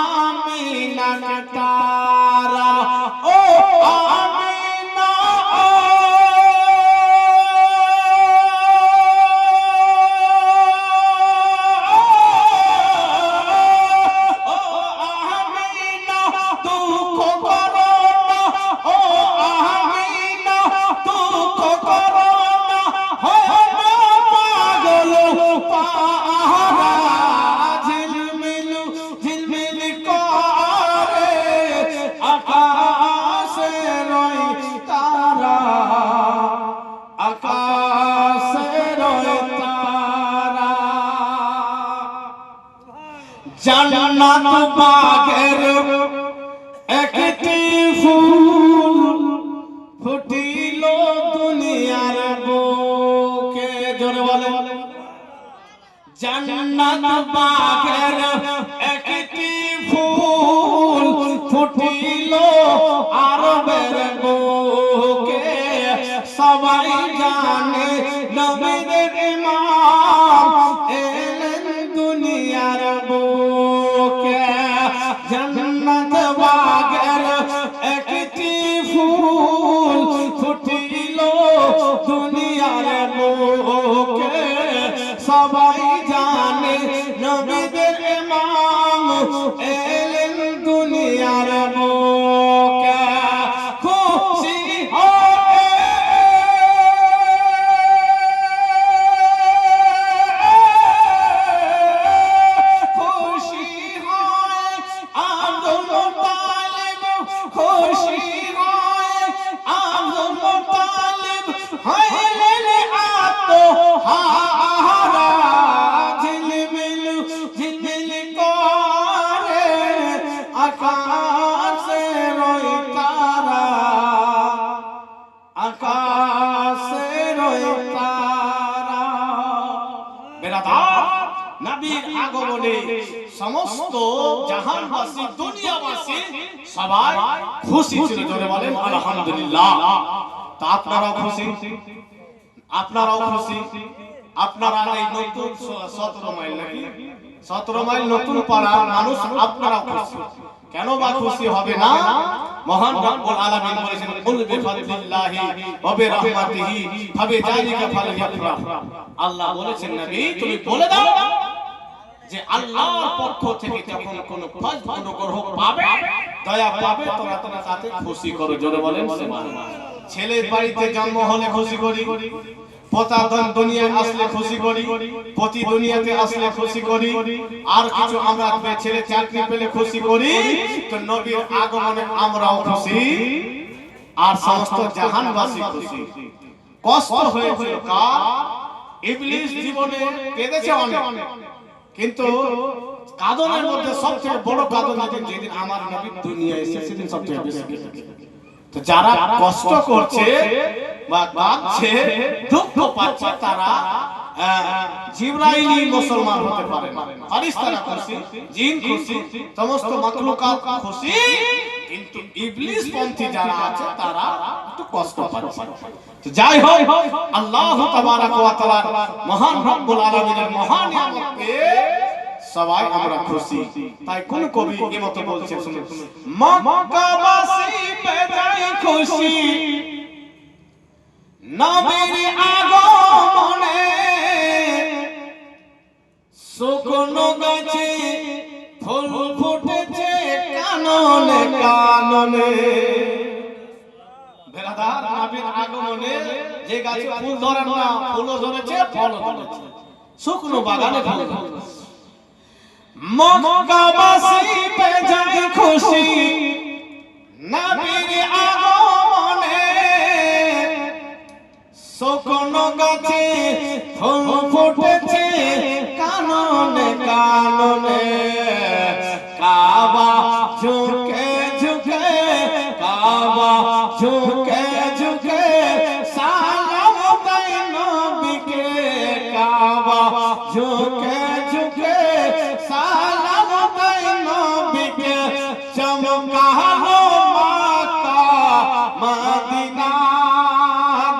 আমিনাকে তারা। ও আমিনা জান্নাত বাগের একটি ফুল ফুটিল দুনিয়ার বুকে। জোরে বলে জান্নাত বাগের একটি ফুল ফুটিল আরবের বুকে। সবাই জানে নবীর ইমাম এলেন দুনিয়ার বুকে। জান্নাত বাগের একটি ফুল ফুটিল দুনিয়ার বুকে। সবাই জানে নবীর ইমাম এলেন দুনিয়ার বুকে। খুশি হয়ে হারা ঝিলমিল ঝিলমিল করে আকাশের ওই তারা, আকাশের ওই তারা। বেরাদার, নবীর আগমনে সমস্ত জাহানবাসী দুনিয়াবাসী সবাই খুশি ছিল। জোরে বলেন আলহামদুলিল্লাহ। তা আপনারাও খুশি, আপনারাও খুশি। আপনারা এই নতুন 17 মাইল নাকি 17 মাইল নতুন পাড়া মানুষ, আপনারাও খুশি। কেন বা খুশি হবে না? মহান রব্বুল আলামিন বলেছেন কুল বিফাদলিল্লাহি ওয়া বিরহমাতিহি ফাবিযালিকা ফালইফরাহ। আল্লাহ বলেছেন নবী তুমি বলে দাও যে আল্লাহর পক্ষ থেকে যখন কোন ফজল অনুগ্রহ পাবে, দয়া পাবে, তোমরা তাতে খুশি করো। জোরে বলেন সুবহানাল্লাহ। ছেলের বাড়িতে জন্ম হলে খুশি করি, পতাধন দুনিয়ায় আসলে খুশি করি, পতি দুনিয়াতে আসলে খুশি করি, আর কিছু আমরা ছেলে চাকরি পেলে খুশি করি। তো নবীর আগমনে আমরাও খুশি, আর সমস্ত জাহানবাসী খুশি। কষ্ট হয়েছিল কার? ইবলিস জীবনে কেঁদেছে অনেক, কিন্তু কাঁদনের মধ্যে সবচেয়ে বড় কাঁদন যেদিন আমার নবী দুনিয়ায় এসেছে, সেদিন সবচেয়ে বেশি কেঁদেছে। তো যারা কষ্ট করছে বা কাঁদছে, দুঃখ পাচ্ছে, তারা জিবরাইলি মুসলমান হতে পারে না। ফেরেশতারা খুশি, জিন খুশি, সমস্ত মাখলুকাত খুশি, কিন্তু ইবলিস পন্থী যারা আছে তারা একটু কষ্ট পাচ্ছে। তো যাই হোক, আল্লাহ তাবারাক ওয়া তাআলা মহান রব্বুল আলামিনের মহান নিয়ামতে সবাই আমরা খুশি। তাই কোন কবি এই মত বলছে, শুনুন। মক্কাবাসী পেয়ে খুশি নবীর আগমনে, শুকনো গাছে ফুল ফুটেছে কাননে কাননে। বেরাদার, নবীর আগমনে যে গাছে ফুল ধরে না, ফুলও ধরেছে, ফলও ধরেছে, শুকনো বাগানে ফুল ধরেছে। মক্কাবাসী পেয়ে খুশি নবীর আগমনে, শুকনো গাছে ফুল ফুটেছে কাননে কাননে। কাবা ঝুঁকে ঝুঁকে, কাবা ঝুঁকে ঝুঁকে সালাম দেয় নবীকে, কাবা ঝুঁকে ঝুঁকে সালাম দেয় নবীকে। চমকালো মক্কা মদিনা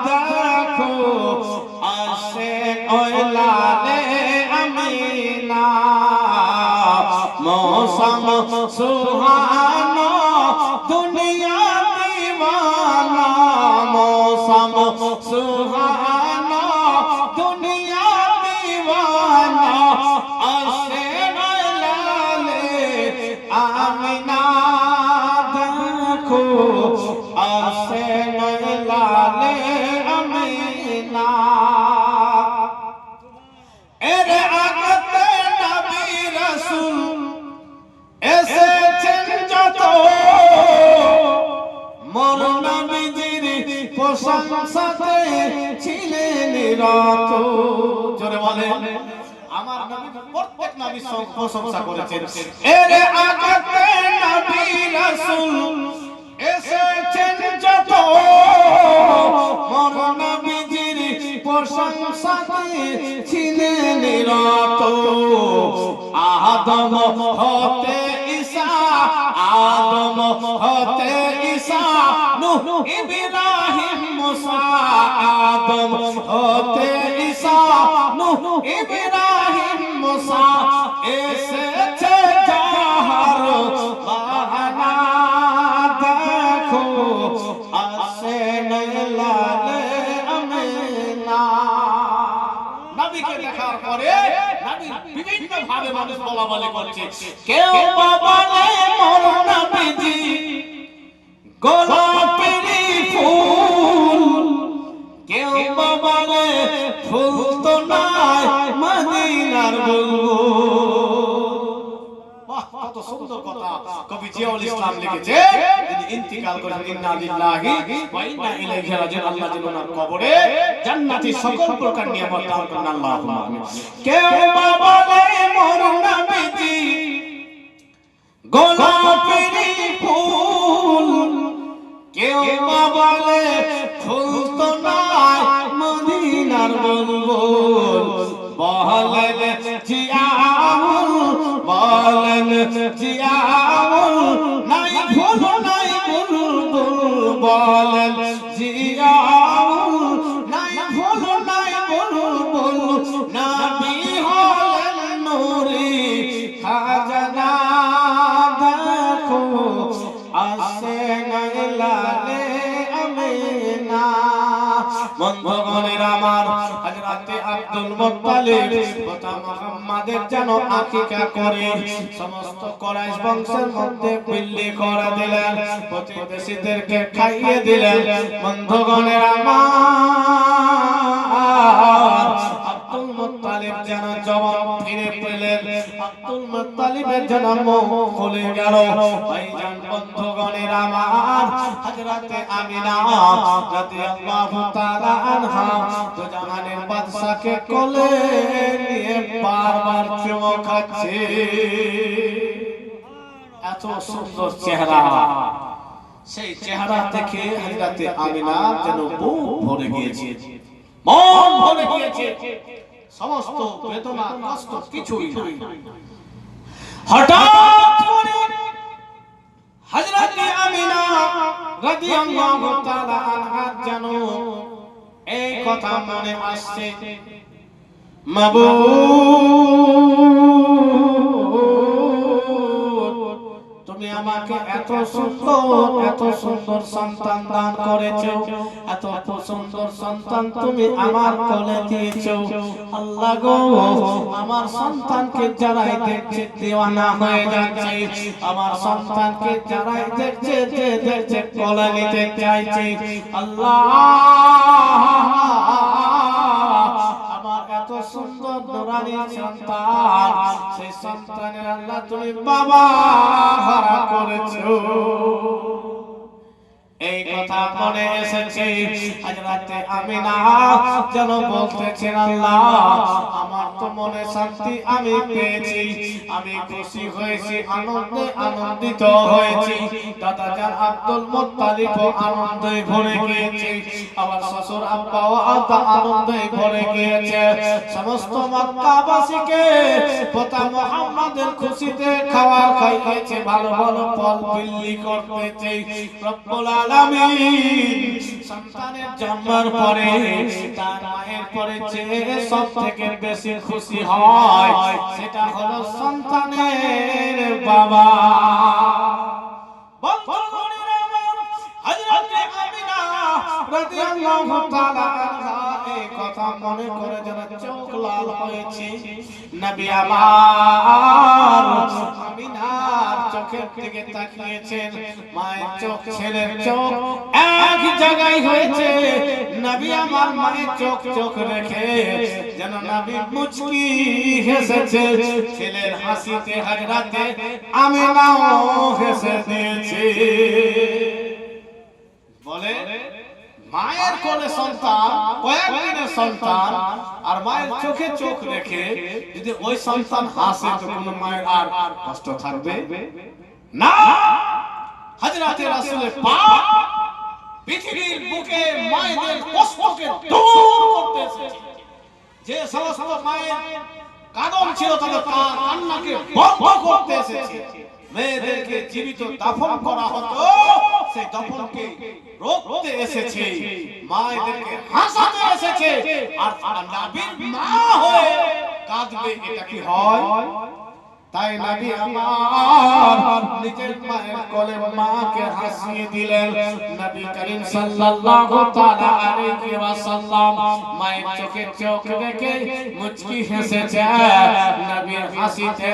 দেখো, আসে ওই লালে আমিনা। মৌসম সুহানা দুনিয়া দিওয়ানা, মৌসম সুহানা দুনিয়া দিওয়ানা। আসে ওই লালে আমিনা দেখো, আসে ওই লালে আমিনা। এরে আগতে নবী রাসূল এসেছেন যত, মোর নবীজির প্রশংসাতে ছিলেন রত। জোরে বলেন, আমার নবী প্রত্যেক নবীর প্রশংসা করেছেন। এরে আগতে নবী রাসূল এসেছেন যত, মোর নবীজির প্রশংসাতে ছিলেন রত। আদম হতে ঈসা, আদম হতে ঈসা, নূহ ইব্রাহিম মুসা। আদম হতে ঈসা, নূহ ইব্রাহিম মুসা। এসেছে যাহার বাহানা দেখো, আসে লালে আমিনা। নবীকে দেখার পরে নবীর বিভিন্ন ভাবে মানুষ বলা বলে করছে। কেউ বলে মোর নবীজি গোলাপের ফুল, কেউ বলে ফুল তো নাই মদিনার বুলবুল। বাহ, কত সুন্দর কথা কবি জিয়াউল ইসলাম লিখেছে। তিনি ইন্তিকাল করেছেন। ইন্না লিল্লাহি ওয়া ইন্না ইলাইহি রাজিউন। আল্লাহ যেন ওনার কবরে জান্নাতি সকল প্রকার নিয়ামত দান করেন। আল্লাহুম্মা আমিন। কেউ বা বলে মোর নবীজি গোলাপের ফুল, কেউ বা বলে ফুল তো নাই মদিনার বুলবুল। বলেন জিয়াউল, বলেন জিয়াউল, নাই ফুল নাই বুলবুল। বলেন জিয়াউল, নাই ফুল নাই বুলবুল। নবী হলেন নূরি খাজানা, দেখো আসে লালে আমিনা। বন্ধুগণের আমার, হযরতে আব্দুল মুত্তালিব পিতা মুহাম্মাদের যেন আকিকা করে সমস্ত কুরাইশ বংশের মধ্যে বিল্লি করে দিলেন, প্রতিবেশীদেরকে খাইয়ে দিলেন। বন্ধুগণের আমার, আব্দুল মুত্তালিব যেন জবান ফিরে পেলেন, আব্দুল মুত্তালিবের যেন মুখ খুলে গেল। ভাইজান বন্ধুগণের আমার, হযরতে আমিনা রাদিয়াল্লাহু তাআলা আনহা তো জাহানের বাদশাকে কোলে নিয়ে বারবার চুমো খাচ্ছে। এত সুন্দর চেহারা, সেই চেহারা দেখে হযরতে আমিনা যেন বুক ভরে গিয়েছে, মন ভরে গিয়েছে, সমস্ত বেদনা কষ্ট কিছুই নাই। হঠাৎ করে হযরতে আমিনা রাদিয়াল্লাহু তাআলা আনহা যেন এই কথা মনে আসছে, মাবুদ তুমি আমাকে এত সুন্দর সন্তান দান করেছো, এত সুন্দর সন্তান তুমি আমার কোলে দিয়েছো। আল্লাহ গো, আমার সন্তানকে যারাই দেখছে দিওয়ানা হয়ে যাচ্ছে, আমার সন্তানকে যারাই দেখছে দেখছে কোলে নিতে চাইছে। আল্লাহ, আমার এত সুন্দর নুরানি সন্তান, সেই সন্তানের আল্লাহ তুমি বাবা হারা করেছো। এই কথা মনে এসেছে। হযরতে আমিনা যেন বলতেছেন, আল্লাহ আমার তো মনে শান্তি আমি পেয়েছি, আমি খুশি হয়েছি, আনন্দে আনন্দিত হয়েছি। দাদা জান আব্দুল মুত্তালিব আনন্দে ভরে গিয়েছে, আমার শ্বশুর আব্বাও আনন্দে ভরে গিয়েছে। সমস্ত মক্কাবাসীকে পিতা মুহাম্মাদের খুশিতে খাওয়া খাইয়েছে, ভালো ভালো ফল বিলি করতেছে। রব্বুল আলামিন সন্তানের জন্মের পরে তার মায়ের পরে যে সবথেকে বেশি খুশি হয় সেটা হলো সন্তানের বাবা। বন্ধুগণের আমার, হযরতে আমিনা রাদিয়াল্লাহু তাআলা আনহা এই কথা মনে করে যেন চোখ লাল হয়েছে। নবী আমার আমিনার চোখের দিকে তাকিয়েছেন, মায়ের চোখ ছেলের চোখ এক জায়গায় হয়েছে। নবী আমার মায়ের চোখ চোখ রেখে যেন নবী মুচকি হেসেছে, ছেলের হাসিতে হযরতে আমিনাও হেসে দিয়েছে। বলে মায়ের কোলে সন্তান, কয়েকদিনের সন্তান, আর মায়ের চোখে চোখ রেখে যদি ওই সন্তান হাসে তো কোনো মায়ের আর কষ্ট থাকবে না। হযরতে রাসূল পাক পৃথিবীর বুকে মায়েদের কষ্টকে দূর করতে এসেছে। যে সমস্ত মায়ের কাঁদন ছিল তাদের কান্নাকে বন্ধ করতে এসেছে। মেয়েদেরকে জীবিত দাফন করা হতো, সেই দাফনকে রোকতে এসেছে, মায়েদেরকে হাসাতে এসেছে। আর নবীর মা হয়ে কাঁদবে, এটা কি হয়? তাই নবী আমার নিজের মায়ের কোলে মাকে হাসিয়ে দিলেন। নবী করিম সাল্লাল্লাহু তাআলা আলাইহি ওয়াসাল্লাম মায়ের চোখে চোখ রেখে মুচকি হেসেছে। নবীর হাসিতে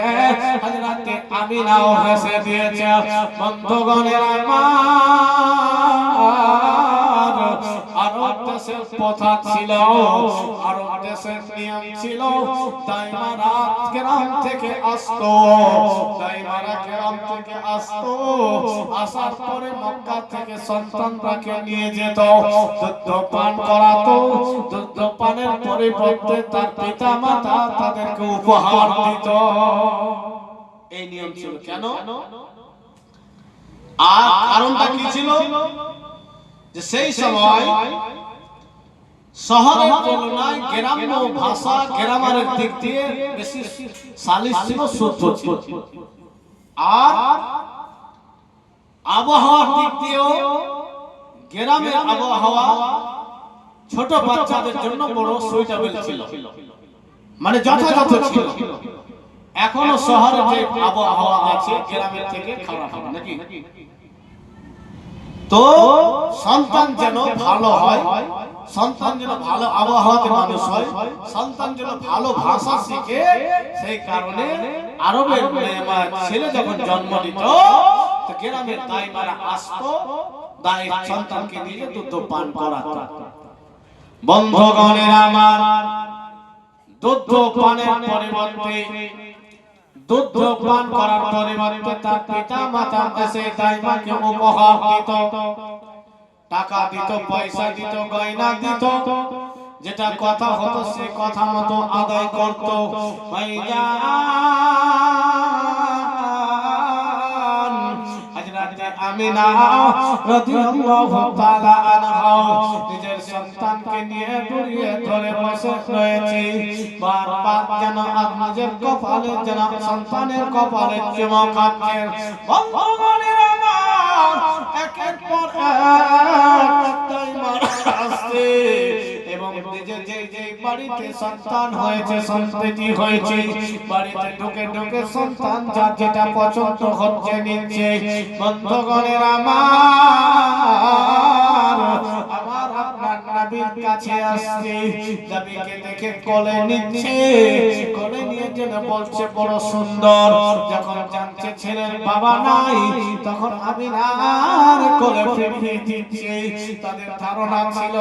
হযরতে আমিনাও হেসে দিয়েছে। বন্ধুগণের আমার, আর দেশের প্রথা ছিল, আরব দেশের নিয়ম ছিল, দাইমারা গ্রাম থেকে আসতো, দাইমারা গ্রাম থেকে আসতো, আসার পরে মক্কা থেকে সন্তানরাকে নিয়ে যেত, দুধ পান করাতো, দুধ পানের পরিবর্তে তার পিতা মাতা তাদেরকে উপহার দিত। এই নিয়ম ছিল। কেন? আর কারণটা কি ছিল? যে সেই সময় শহরের তুলনায় গ্রাম্য ভাষা, গ্রামারের দিক দিয়ে বেশি সালিস ছিল, শুদ্ধ ছিল। আর আবহাওয়ার দিক দিয়েও গ্রামের আবহাওয়া ছোট বাচ্চাদের জন্য বড় সুইটেবল ছিল, মানে যথাযথ ছিল। এখনো শহরে যে আবহাওয়া আছে গ্রামের থেকে খারাপ হবে নাকি? তো সন্তান যেন ভালো হয়, সন্তান যেন ভালো আবহাওয়াতে মানুষ হয়, সন্তান যেন ভালো ভাষা শিখে, সেই কারণে আরবের ছেলে যখন জন্ম নিত তো গ্রামের দাইমারা আসতো, দাই সন্তানকে নিয়ে দুধ পান করাতো। বন্ধুগণের আমার, দুধ পানের পরিবর্তে, দুধ পান করার পরিবর্তে তার পিতা মাতা এসে দাইমাকে উপহার দিত, টাকা দিত, পয়সা দিত, গয়না দিত, যেটা কথা হতো সে কথা মতো আদায় করত। আমিনা রাদিয়াল্লাহু তাআলা আনহা নিজের সন্তানকে নিয়ে জড়িয়ে ধরে বসে রয়েছে, বারবার যেন নিজের কপালে, যেন সন্তানের কপালে চুমকাচ্ছে। বন্ধুগণের আমার, একের পর এক দাইমার আসছে এবং নিজের যে বাড়িতে সন্তান হয়েছে, সন্ততি হয়েছে, বাড়িতে ঢুকে ঢুকে সন্তান যার যেটা পছন্দ হচ্ছে নিচ্ছে। বন্ধুগণের আমার, আমার আপনার নবীর কাছে আসছে, নবীকে দেখে কোলে নিচ্ছে, কোলে নিয়ে যেন বলছে বড় সুন্দর। যখন জানছে ছেলের বাবা নাই তখন আমিনার কোলে ফিরিয়ে দিচ্ছে। তাদের ধারণা ছিল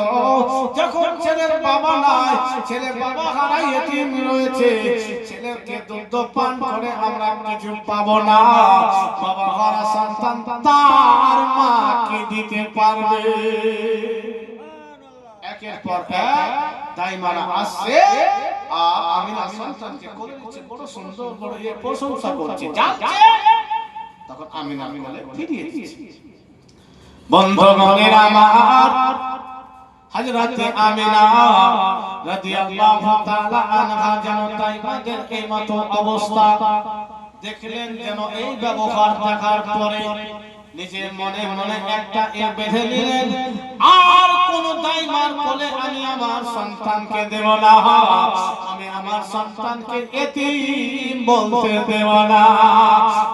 যখন ছেলের বাবা নাই, ছেলে বাবা হারাই এতিম রয়েছে, ছেলেকে দুধ পান করে আমরা কিছু পাবো না, বাবা হারা সন্তান তার মাকে দিতে পারবে। একের পর এক দাইমারা আসছে, আর আমিনা সন্তানকে কোলে নিচ্ছে, বড় সুন্দর, বড় প্রশংসা করছে, যাচ্ছে তখন আমিনা কোলে ফিরিয়ে দিচ্ছে। বন্ধুগণের আমার, হযরত আমিনা রাদিয়াল্লাহু তাআলা আনহা যেন তাইমাদের এই মতো অবস্থা দেখলেন, যেন এই ব্যবহার দেখার পরে নিজের মনে মনে একটা বেঁধে নিলেন, আর কোন দাইমার কোলে আমি আমার সন্তানকে দেব না, আমি আমার সন্তানকে এতিম বলতে দেব না।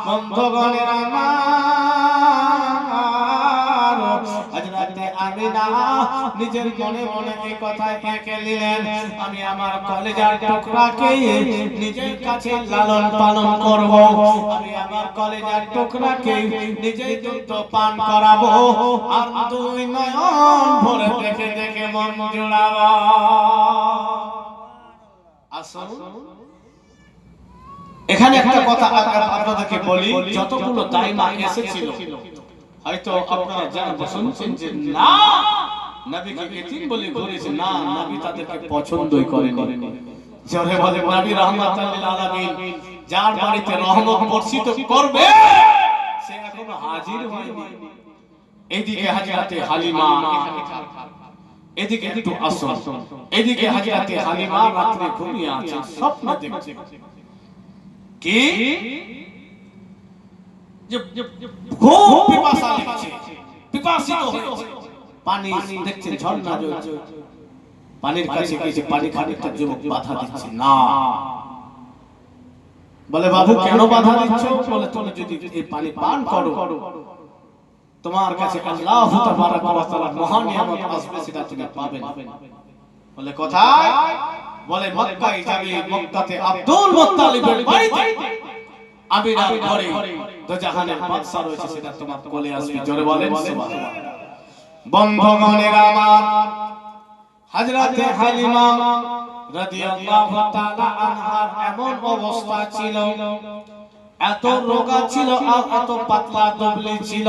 বন্ধুগণের আমার, হযরত আমিনা নিজের মনে মনে এই কথা এঁকে নিলেন, আমি আমার কলেজার টুকরাকে নিজের কাছে লালন পালন করব, আমি আমার কলেজার টুকরাকে নিজেই দুধ পান করাবো, আর দুই নয়ন ভরে দেখে দেখে মন জুড়াবো। আসুন এখানে একটা কথা আপনাদেরকে বলি, যতগুলো দাইমা এসেছিল হয়তো আপনারা জানতে শুনছেন যে না, নবীকে এতিম বলে ঘুরেছে, না, নবী তাদেরকে পছন্দই করেনি। জোরে বলে নবী রাহমাতুল লিল আলামিন, যার বাড়িতে রহমত বর্ষিত করবে সে এখনো হাজির হয়নি। এদিকে হযরতে হালিমা, এদিকে একটু আসুন, এদিকে হযরতে হালিমা রাতে ঘুমিয়ে আছে, স্বপ্ন দেখছে কি খুব পিপাসা লাগছে, পিপাসিত হয়েছে, পানি দেখছেন ঝর্ণা জ্বলছে, পানির কাছে গিয়ে পানি খানিকটা যুবক বাধা দিচ্ছে না। বলে বাবু কেন বাধা দিচ্ছ? বলে তুমি যদি এই পানি পান করো তোমার কাছে আল্লাহ তাবারাক ওয়া তাআলা মহান নিয়ামত আসবে, সেটা তুমি পাবে না। বলে কোথায়? বলে মক্কায় যাবে, মক্কাতে আব্দুল মুত্তালিবের বাড়িতে আমিনার ঘরে দোজাহানের বাদশা রয়েছে, সেটা তোমার কোলে আসবে। জোরে বলেন সুবহানাল্লাহ। বন্ধুগণের আমার, হযরতে হালিমা রাদিয়াল্লাহু তাআলা আনহার এমন অবস্থা ছিল, এত রোগা ছিল আর এত পাতলা দুবলি ছিল।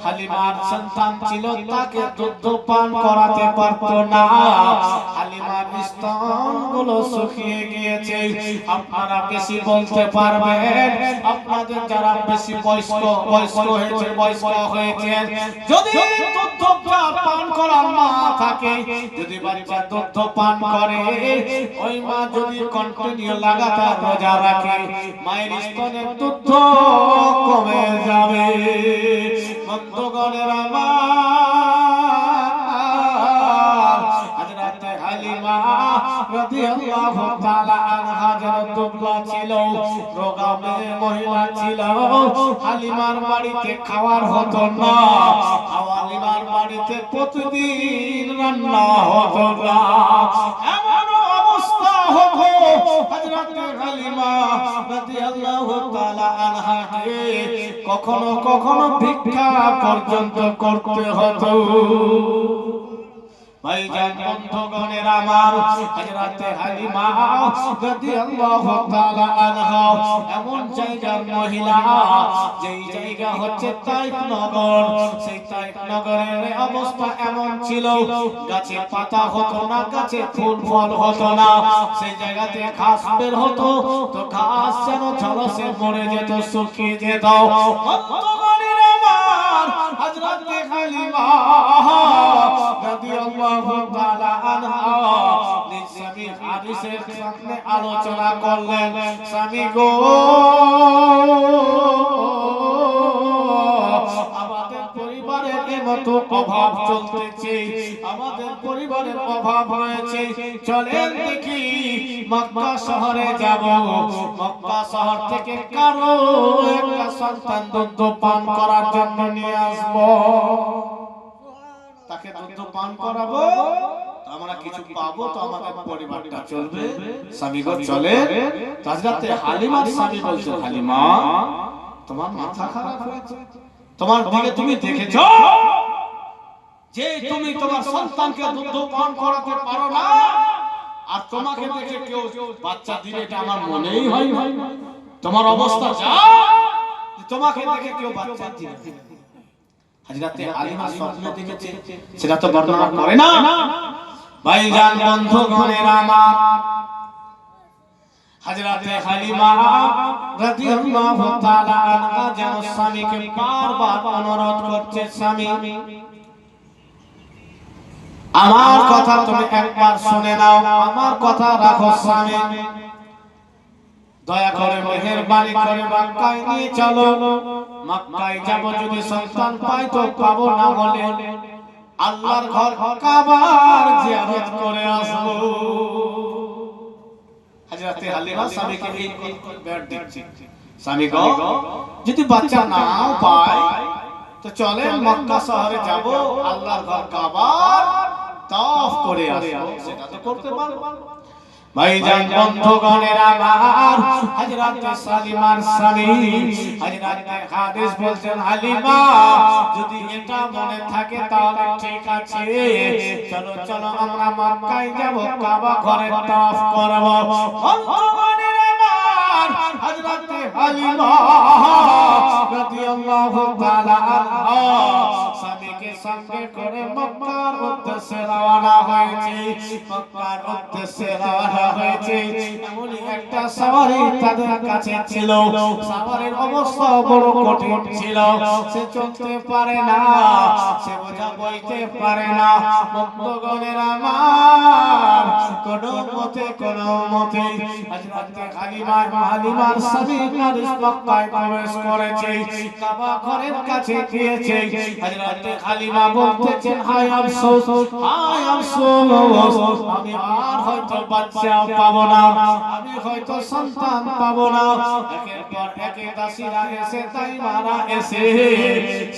হালিমার সন্তান ছিল, তাকে দুধ পান করাতে পারতো না। হালিমার স্তনগুলো শুকিয়ে গিয়েছে। আপনারা বেশি বলতে পারবেন, আপনাদের যারা বেশি বয়স্ক হয়েছে, যদি দুধ পান করার মা থাকে, যদি বাচ্চা দুধ পান করে, ওই মা যদি কন্টিনিউ লাগাতার রোজা রাখে, মায়ের স্তনে দুধ কমে যাবে। বন্ধুগণের আমার, হযরতে হালিমা রাদিয়াল্লাহু তাআলা আনহা যেন দুবলা ছিল, রোগা মহিলা ছিল। হালিমার বাড়িতে খাওয়ার হতো না, হালিমার বাড়িতে প্রতিদিন রান্না হতো না। এমন অবস্থা হতো, হযরতে হালিমা রাদিয়াল্লাহু তাআলা আনহাকে কখনো কখনো ভিক্ষা পর্যন্ত করতে হতো। ভাইজান বন্ধুগণের আমার, হযরতে হালিমা রাদিয়াল্লাহু তাআলা আনহা এমন জায়গার মহিলা, যেই জায়গা হচ্ছে তাইফ নগর। সেই তাইফ নগরের অবস্থা এমন ছিল, গাছে পাতা হতো না, গাছে ফুল ফল হতো না। সেই জায়গাতে ঘাস বের হতো, তো ঘাস যেন ঝলসে মরে যেত, শুকিয়ে যেত। বন্ধুগণের আমার, হযরতে হালিমা রাদিয়াল্লাহু তাআলা আনহা নিজ স্বামী হাদিসের সামনে আলোচনা করলেন, স্বামী গো, আমাদের পরিবারের মতো অভাব চলতেছে, আমাদের পরিবারের অভাব হয়েছে, চলেন দেখি মক্কা শহরে যাব, মক্কা শহর থেকে কারো একটা সন্তান দুধ পান করার জন্য নিয়ে আসবো, তাকে দুধ পান করাবো, আমরা কিছু পাবো, তো আমাদের পরিবারটা চলবে। স্বামী গো চলে। হযরতে হালিমার স্বামী বলছে, হালিমা তোমার মাথা খারাপ হয়েছে, তোমার দিকে তুমি দেখেছো যে তুমি তোমার সন্তানকে দুধ পান করাতে পারো না, আর তোমাকে দেখে কেউ বাচ্চা দিবে, এটা আমার মনেই হয় না। তোমার অবস্থা যা, তোমাকে দেখে কেউ বাচ্চা দিবে। হযরতে হালিমা স্বপ্ন দেখেছে, সেটা তো বর্ণনা করে না। ভাইজান বন্ধুগণের আমার, হযরতে হালিমা রাদিয়াল্লাহু তাআলা আনহা যেন স্বামীকে বারবার অনুরোধ করছে, স্বামী আমার কথা তুমি একবার শুনে নাও, আমার কথা রাখো স্বামী, দয়া করে মেহেরবানি করে মক্কায় নিয়ে চলো। মক্কায় যাব, যদি সন্তান পাই তো পাবো, না বলে আল্লাহর ঘর কাবার জিয়ারত করে আসবো। হযরতে হালিমা স্বামীকে এই ব্যাট দিচ্ছে, স্বামী গো, যদি বাচ্চা নাও পাই তো চলেন মক্কা শহরে যাব, আল্লাহর ঘর কাবার তাওয়াফ করে আসবো। সেটা তো করতে পারবো। ভাইজান বন্ধুগণের আমার, হযরতে সালিমার স্বামী হযরতে হাদিস বলছেন, হালিমা যদি এটা মনে থাকে তাহলে ঠিক আছে, চলো চলো আমরা মক্কায় যাব, কাবা ঘরে তাওয়াফ করব। বন্ধুগণের আমার, হযরতে হালিমা রাদিয়াল্লাহু তাআলা আনহা স্বামীকে সঙ্গে করে মক্কার উদ্দেশ্যে রওনা হয়েছে। মক্কার উদ্দেশ্যে রওনা হয়েছে, এমনই একটা সওয়ারি তাদের কাছে ছিল। সওয়ারির অবস্থা বড় কঠিন ছিল, সে চলতে পারে না, সে বোঝা বইতে পারে না। বন্ধুগণের আমার, কোনো মতে হযরতে হালিমার স্বামী মক্কায় প্রবেশ করেছে, কাবা ঘরের কাছে গিয়েছে। হযরতে হালিমা বলতেছেন, হায় আফসোস, হায় আফসোস, আমি আর হয়তো বাচ্চা পাবো না, আমি হয়তো সন্তান পাবো না। একের পর একে দাসীরা এসে, তাইমারা এসে,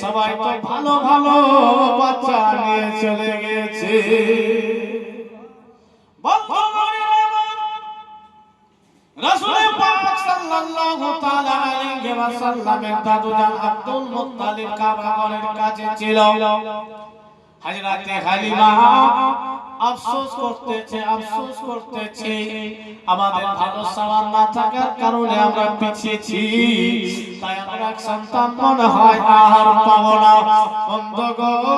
সবাই তো ভালো ভালো বাচ্চা নিয়ে চলে গেছে। রাসূল পাক সাল্লাল্লাহু তাআলা আলাইহি ওয়াসাল্লামের দাদুজান আব্দুল মুত্তালিব কাবা ঘরের কাছে ছিল। হযরতে হালিমা আফসোস করতেছে আমাদের ভালো সামান না থাকার কারণে আমরা পিছিয়েছি, তাই আমরা সন্তান মনে হয় আর পাবো না। বন্ধুগণ,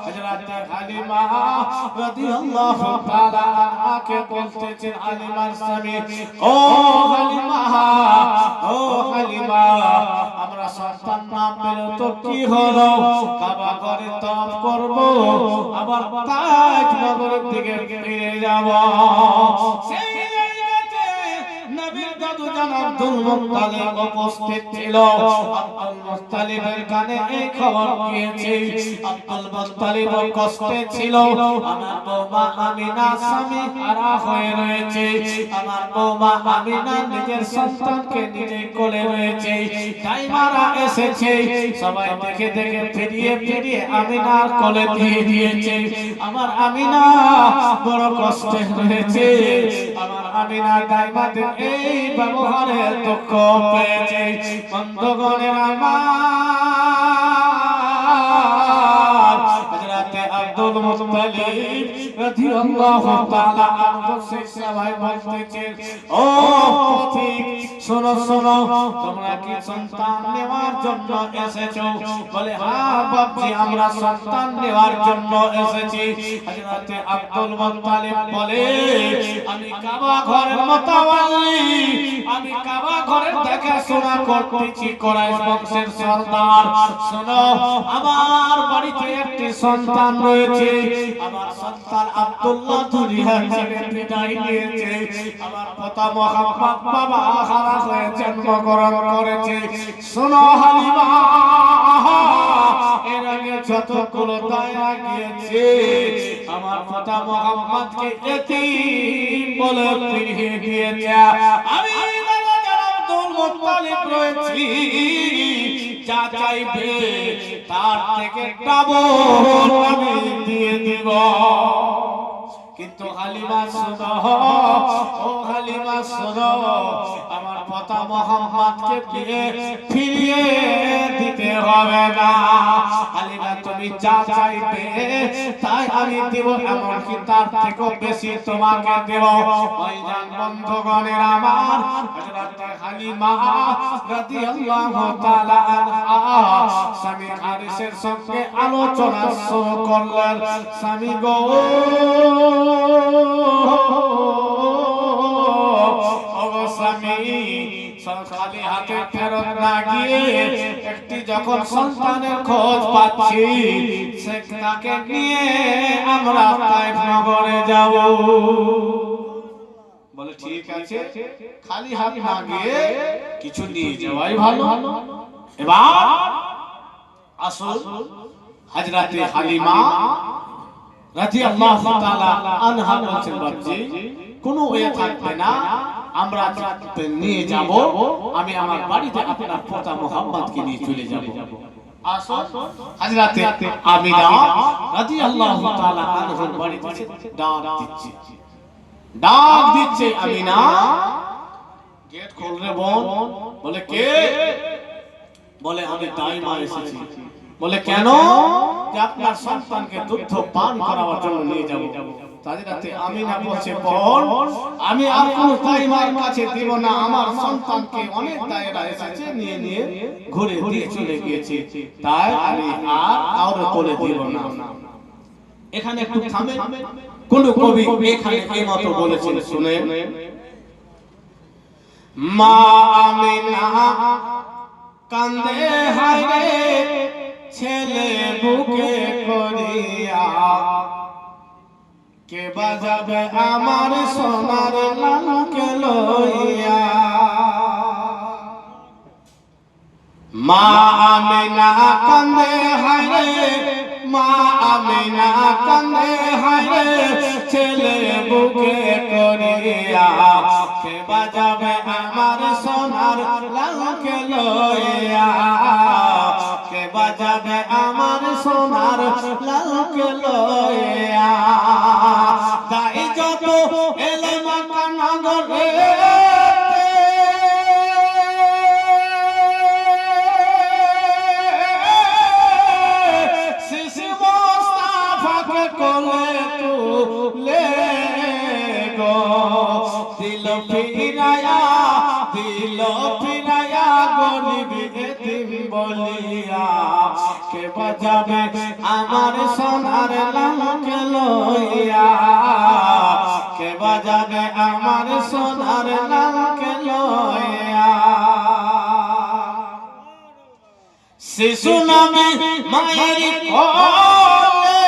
হযরত হালিমা রাদিয়াল্লাহু তাআলা আনহাকে বলতেছেন, হালিমার স্বামী, ও হালিমা, ও হালিমা, আমরা সন্তান না পেলে তো কি হলো, কাবা ঘরে তওয়াফ করব, আবার তাজ নগরের দিকে ফিরে যাব। সেই জায়গাতে নবীর দাদু জান আব্দুল মুত্তালিব উপস্থিত ছিল। আব্দুল মুত্তালিবের কানে এই খবর গিয়েছে। আব্দুল মুত্তালিব কষ্টে ছিল। আমার বৌমা আমিনা স্বামী হারা হয়ে রয়েছে, আমার বৌমা আমিনা নিজের সন্তানকে নিজে কোলে রয়েছে, তাই মারা এসেছে। সবাই দেখে দেখে ফিরিয়ে আমিনার কোলে দিয়ে দিয়েছে। আমার আমিনা বড় কষ্টে রয়েছে। আমার আমিনা দাইমাদের এই ব্যবহারে দুঃখ পেয়েছে। বন্ধুগণের আমার হযরত আব্দুল মুত্তালিব রাদিয়াল্লাহু তাআলা আনহু সেই সবাই বলতেছে, ও পথিক, শোনো শোনো, তোমরা কি সন্তান নেওয়ার জন্য এসেছো? বলে, হ্যাঁ বাপজি, আমরা সন্তান নেওয়ার জন্য এসেছি। হযরত আব্দুল মুত্তালিব বলে, আমি কাবা ঘরের মুতাওয়াল্লি, আমি কাবা ঘরের দেখাশোনা করতেছি, কুরাইশ বংশের সর্দার। শোনো, আমার বাড়িতে একটি সন্তান রয়েছে। আমার সন্তান আব্দুল্লাহ দুনিয়া ছেড়ে বিদায় নিয়েছে। আমার পিতা মুহাম্মদ বাবা হারা হয়ে জন্মগ্রহণ করেছে। শোনো হালিমা, এর আগে যতগুলো দায়া গিয়েছে, আমার পিতা মুহাম্মদকে এতিম বলে ফিরিয়ে দিয়েছে। আমি আব্দুল মুত্তালিব রয়েছি, যা চাইবে তার থেকে ডাবল আমি দিয়ে দিব। কিন্তু হালিমা শোনো, ও হালিমা শোনো, আমার পিতা মুহাম্মদকে ফিরিয়ে দিতে হবে না। হালিমা, তুমি যা চাইবে তাই আমি দেব, এমনকি তার থেকেও বেশি তোমাকে দেব। ভাইজান, বন্ধুগণের আমার, হযরত হালিমা রাদিয়াল্লাহু তাআলা আনহা স্বামী হারিসের সঙ্গে আলোচনা শুরু করলেন। স্বামী গো, খালি হাতে ফেরত না গিয়ে একটি যখন সন্তানের খোঁজ পাচ্ছি, তাকে নিয়ে আমরা তায়েফ নগরে যাব। বলে, ঠিক আছে, খালি হাত না গিয়ে কিছু নিয়ে যাওয়াই ভালো। এবার আসুন, হযরত হালিমা রাদিয়াল্লাহু তাআলা আনহা বলছেন, বাপজি, কোনো ওয়ে থাকবে না, আমরা নিয়ে যাব, আমি আমার বাড়িতে আপনার পিতা মুহাম্মদকে নিয়ে চলে যাব। আসুন, হযরত আমিনা রাদিয়াল্লাহু তাআলা আনহার বাড়িতে ডাক দিচ্ছে আমিনা, গেট খোল রে বোন। বলে, কে? বলে, আমি দাইমা এসেছি। বলে, কেন? যে আপনার সন্তানকে দুধ পান করানোর জন্য নিয়ে যাব। হযরত আমিনা বলছে, বোন, আমি আর কোন দাইমার কাছে দিব না, আমার সন্তানকে অনেক দায়েরা এসেছে, নিয়ে নিয়ে ঘুরে দিয়ে চলে গিয়েছে, তাই আমি আর কাউরে করে দিব না। এখানে একটু থামে, কোন কবি এখানে এই মত বলেছেন, শুনে। মা আমিনা কান্দে হায়রে ছেলে বুকে করিয়া, কে বাজাবে আমার সোনার লালকে লইয়া। মা আমিনা কান্দে হায়রে, মা আমিনা কান্দে হায়রে ছেলে বুকে করিয়া, কে বাজাবে আমার সোনার লালকে লইয়া, কে বাজাবে আমার সোনার লালকে লইয়া। তাই যত এলে মক্কা নগরে, ফিরায়া গরিব এতিম বলিয়া কে বাজাবে আমার সোনার লালকে লইয়া কে বাজাবে আমার সোনার লালকে লইয়া শিশু নামে মায়ের কোলে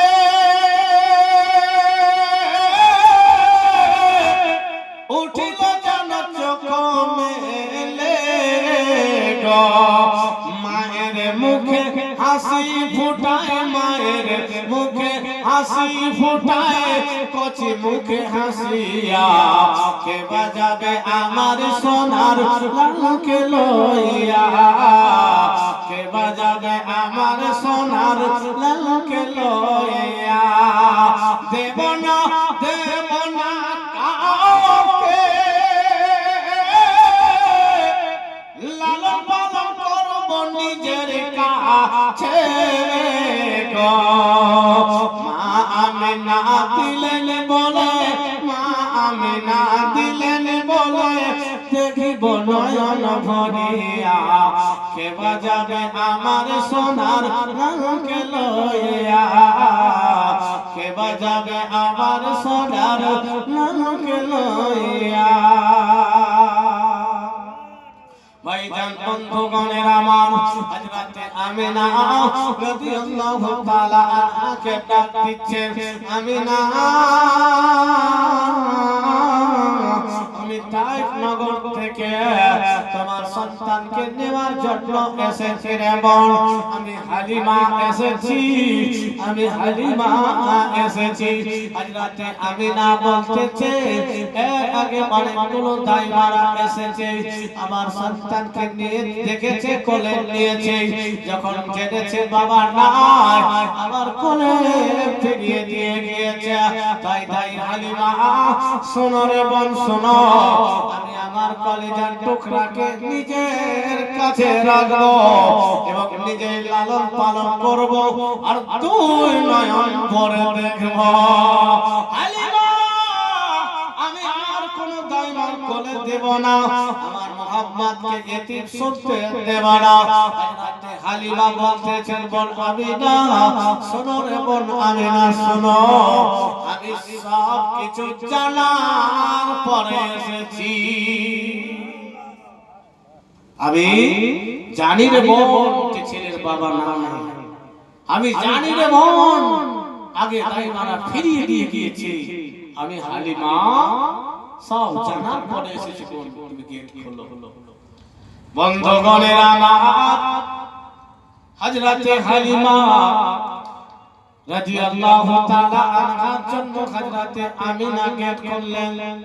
উঠিল যেন চোখ মেলে গো মায়ের মুখে হাসি ফুটায় মায়ের মুখে হাসি ফুটায় কচি মুখে হাসিয়া কে বাজাবে আমার সোনার লালকে লইয়া কে বাজাবে আমার সোনার লালকে লইয়া দেব না কাউকে লালন পালন করব নিজের কাছে গো মা আমিনা দিলেন বলে মা আমিনা দিলেন বলে দেখিব নয়ন ভরিয়া কে বাজাবে আমার সোনার লালকে লইয়া কে বাজাবে আমার সোনার লালকে লইয়া ভাইজান বন্ধুগণের আমার আজ রাতে আমিনা রাদিয়াল্লাহু তাআলা আনহাকে ডাক দিচ্ছে আমিনা আমি তাইফ নগর থেকে তোমার সন্তানকে নেওয়ার জন্য এসেছি রে বোন আমি হালিমা এসেছি আজ রাতে আমিনা বলতেছে এর আগে অনেকগুলো দাইমারা এসেছে আমার সন্তানকে নিয়ে দেখেছে কোলে নিয়েছে যখন জেনেছে বাবা নাই আমার কোলে ফিরিয়ে দিয়ে গিয়েছে তাই হালিমা শোনো রে বোন শোনো আমি আমার কলিজার টুকরাকে নিজের কাছে রাখবো এবং নিজে লালন পালন করব আর তুই নয়ন ভরে দেখব হালিমা আমি আর কোনো দাইমার কোলে দেব না আমার মোহাম্মদকে এতিম শুনতে দেব না হালিমা বলতেছেন বোন আমিনা শোনো রে বোন আমিনা শোনো আমি সব কিছু জানার পরে এসেছি আমি জানি রে বোন ছেলের বাবা নাই আমি জানি রে বোন আগে দাইমারা ফিরিয়ে দিয়ে গিয়েছে আমি হালিমা সব জানার পরে এসেছি কোন তুমি গেট খোলো বন্ধুগণের আমার হযরতে হালিমা রাদিয়াল্লাহু তাআলা আনহার জন্য হযরতে আমিনা গেট খুললেন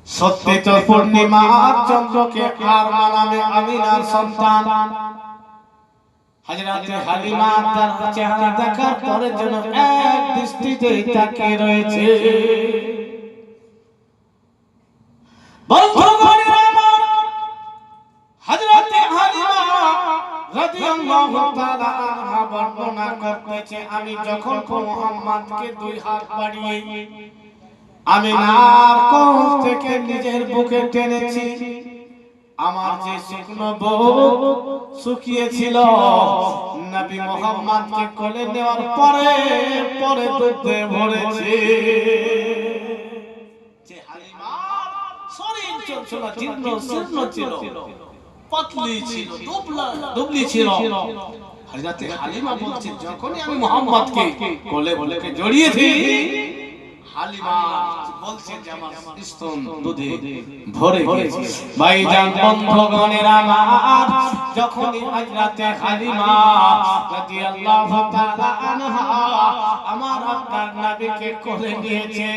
সত্যি তো পূর্ণিমার চন্দ্রকে আর মানাবে আমিনার সন্তান হযরতে হালিমা তার চেহারা দেখার পরে যেন এক দৃষ্টিতে তাকিয়ে রয়েছে বন্ধুগণের আমার হযরতে হালিমা রাদিয়াল্লাহু তাআলা আনহা বর্ণনা করতেছে আমি যখন মুহাম্মদকে দুই হাত বাড়িয়ে আমিনার কোল থেকে নিজের বুকে টেনেছি আমার যে শুকনো বুক শুকিয়েছিল নবী মুহাম্মদকে কোলে নেওয়ার পরে দুধে ভরেছে যে হালিমার শরীর চঞ্চল জীর্ণ ছিল পাতলি ছিল দুবলি ছিল হযরতে হালিমা বলছেন যখনই আমি মুহাম্মদকে কোলে জড়িয়েছি হালিমা বলছে যে আমার স্তন দুধে ভরে গেছে ভাইজান বন্ধুগণের আমার যখনই হযরতে হালিমা রাদিয়াল্লাহু তাআলা আনহা আমার আপনার নবীকে কোলে নিয়েছে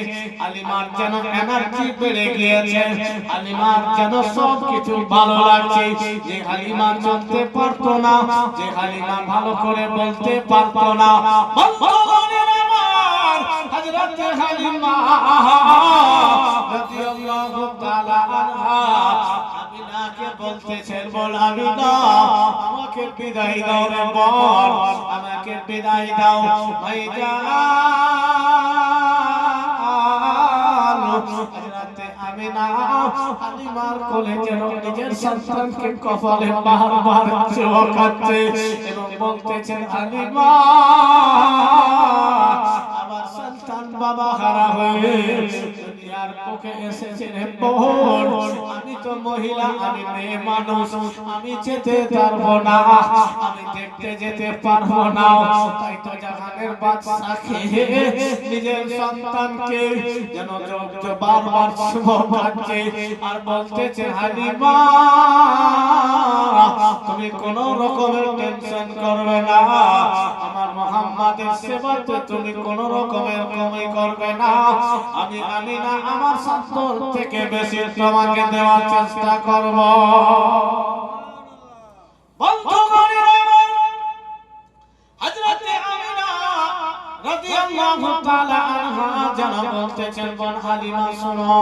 হালিমার যেন এনার্জি বেড়ে গিয়েছে হালিমার যেন সব কিছু ভালো লাগছে যে হালিমা চলতে পারতো না যে হালিমা ভালো করে বলতে পারতো না বন্ধুগণের আমার হযরতে হালিমা রাদিয়াল্লাহু তাআলা আনহা আমিনাকে বলতেছেন বল আমিনা আমাকে বিদায় দাও রে বল আমাকে বিদায় দাও ভাইজান হযরতে আমিনা হালিমার কোলে যেন নিজের সন্তানকে কপালে বারবার চুমকাচ্ছে এবং বলতেছেন হালিমা আমার সন্তান বাবা হারা হয়ে দুনিয়ার বুকে এসেছে রে বোন, আমি তো মহিলা, আমি মেয়ে মানুষ, আমি যেতে পারবো না, আমি দেখতে যেতে পারবো না। তাই তো জাহানের বাদশাকে নিজের সন্তানকে যেন বারবার চুমকাচ্ছে আর বলতেছে হালিমা তুমি কোন রকমের টেনশন করবে না, আমার মুহাম্মাদের সেবাতে তুমি কোন রকমের কমি করবে না, আমি আমিনা আমার সাধ্য থেকে বেশি তোমাকে দেওয়ার চেষ্টা করব। রাদিয়াল্লাহু তাআলা আনহা যেন বলতেছেন বোন হালিমা শোনো,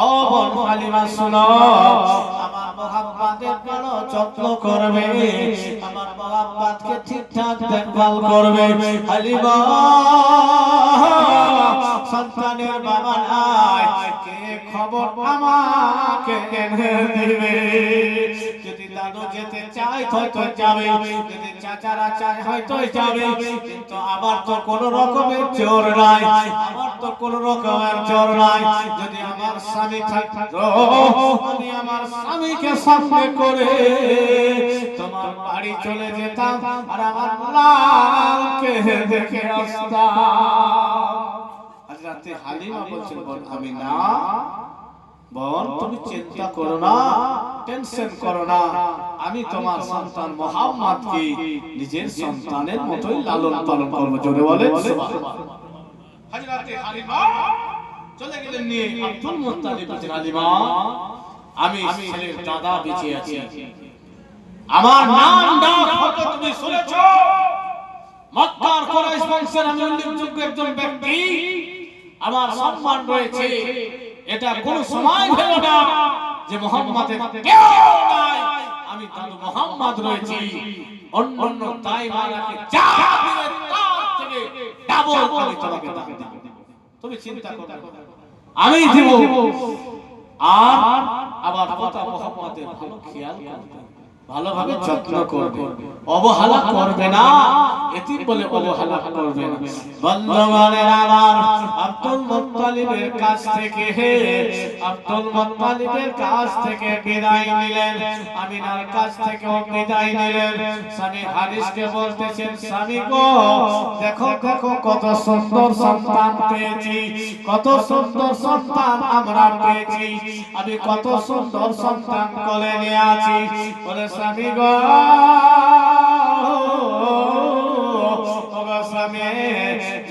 ও বোন হালিমা শোনো, আমার মুহাম্মাদের বড় যত্ন করবে, আমার মুহাম্মাদকে ঠিকঠাক দেখভাল করবে। হালিমা সন্তানের বাবা নাই, কে খবর আমাকে এনে দিবে? যদি দাদু যেতে চায় হয়তো যাবে, যদি চাচারা চায় হয়তো যাবে, কিন্তু আমার তো কোন রকমের জোর নাই, আমার তো কোন রকমের জোর নাই। যদি আমার স্বামী থাকতো আমি আমার স্বামীকে সামনে করে তোমার বাড়ি চলে যেতাম আর আমার লালকে দেখে আসতাম। হযরতে হালিমা বলছেন বোন আমিনা, বোন তুমি চিন্তা করো না, টেনশন করো না, আমি তোমার সন্তান মুহাম্মদকে নিজের সন্তানের মতোই লালন পালন করব। জোরে বলেন সুবহানাল্লাহ। হযরতে হালিমা চলে গেলেন নিয়ে আব্দুল মুত্তালিব বলছেন হালিমা আমি ছেলের দাদা বেঁচে আছি, আমার নাম ডাক হয়তো তুমি শুনেছো, মক্কার কুরাইশ বংশের আমি উল্লেখযোগ্য একজন ব্যক্তি, আমার সম্মান রয়েছে, এটা কোন সময় হলো না যে মুহাম্মাদের কেউ নাই, আমি দাদু মুহাম্মদ রয়েছি, অন্য তাই মারাকে যা দিবে তার থেকে ডাবল আমি তোমাকে দান দেব, তুমি চিন্তা করো আমি দেব। আর আবার কথা মুহাম্মাদের ভালো খেয়াল করবে, ভালোভাবে যত্ন করবে, অবহেলা করবে না, এতিম বলে অবহেলা করবে না। বন্ধুগণের আমার আব্দুল মুত্তালিবের কাছ থেকে বিদায় নিলেন, আমিনার কাছ থেকেও বিদায় নিলেন। স্বামী হারিসকে বলতেছেন স্বামী গো দেখো দেখো কত সুন্দর সন্তান পেয়েছি, কত সুন্দর সন্তান আমরা পেয়েছি, আমি কত সুন্দর সন্তান কোলে নিয়ে আছি। বলে স্বামী গো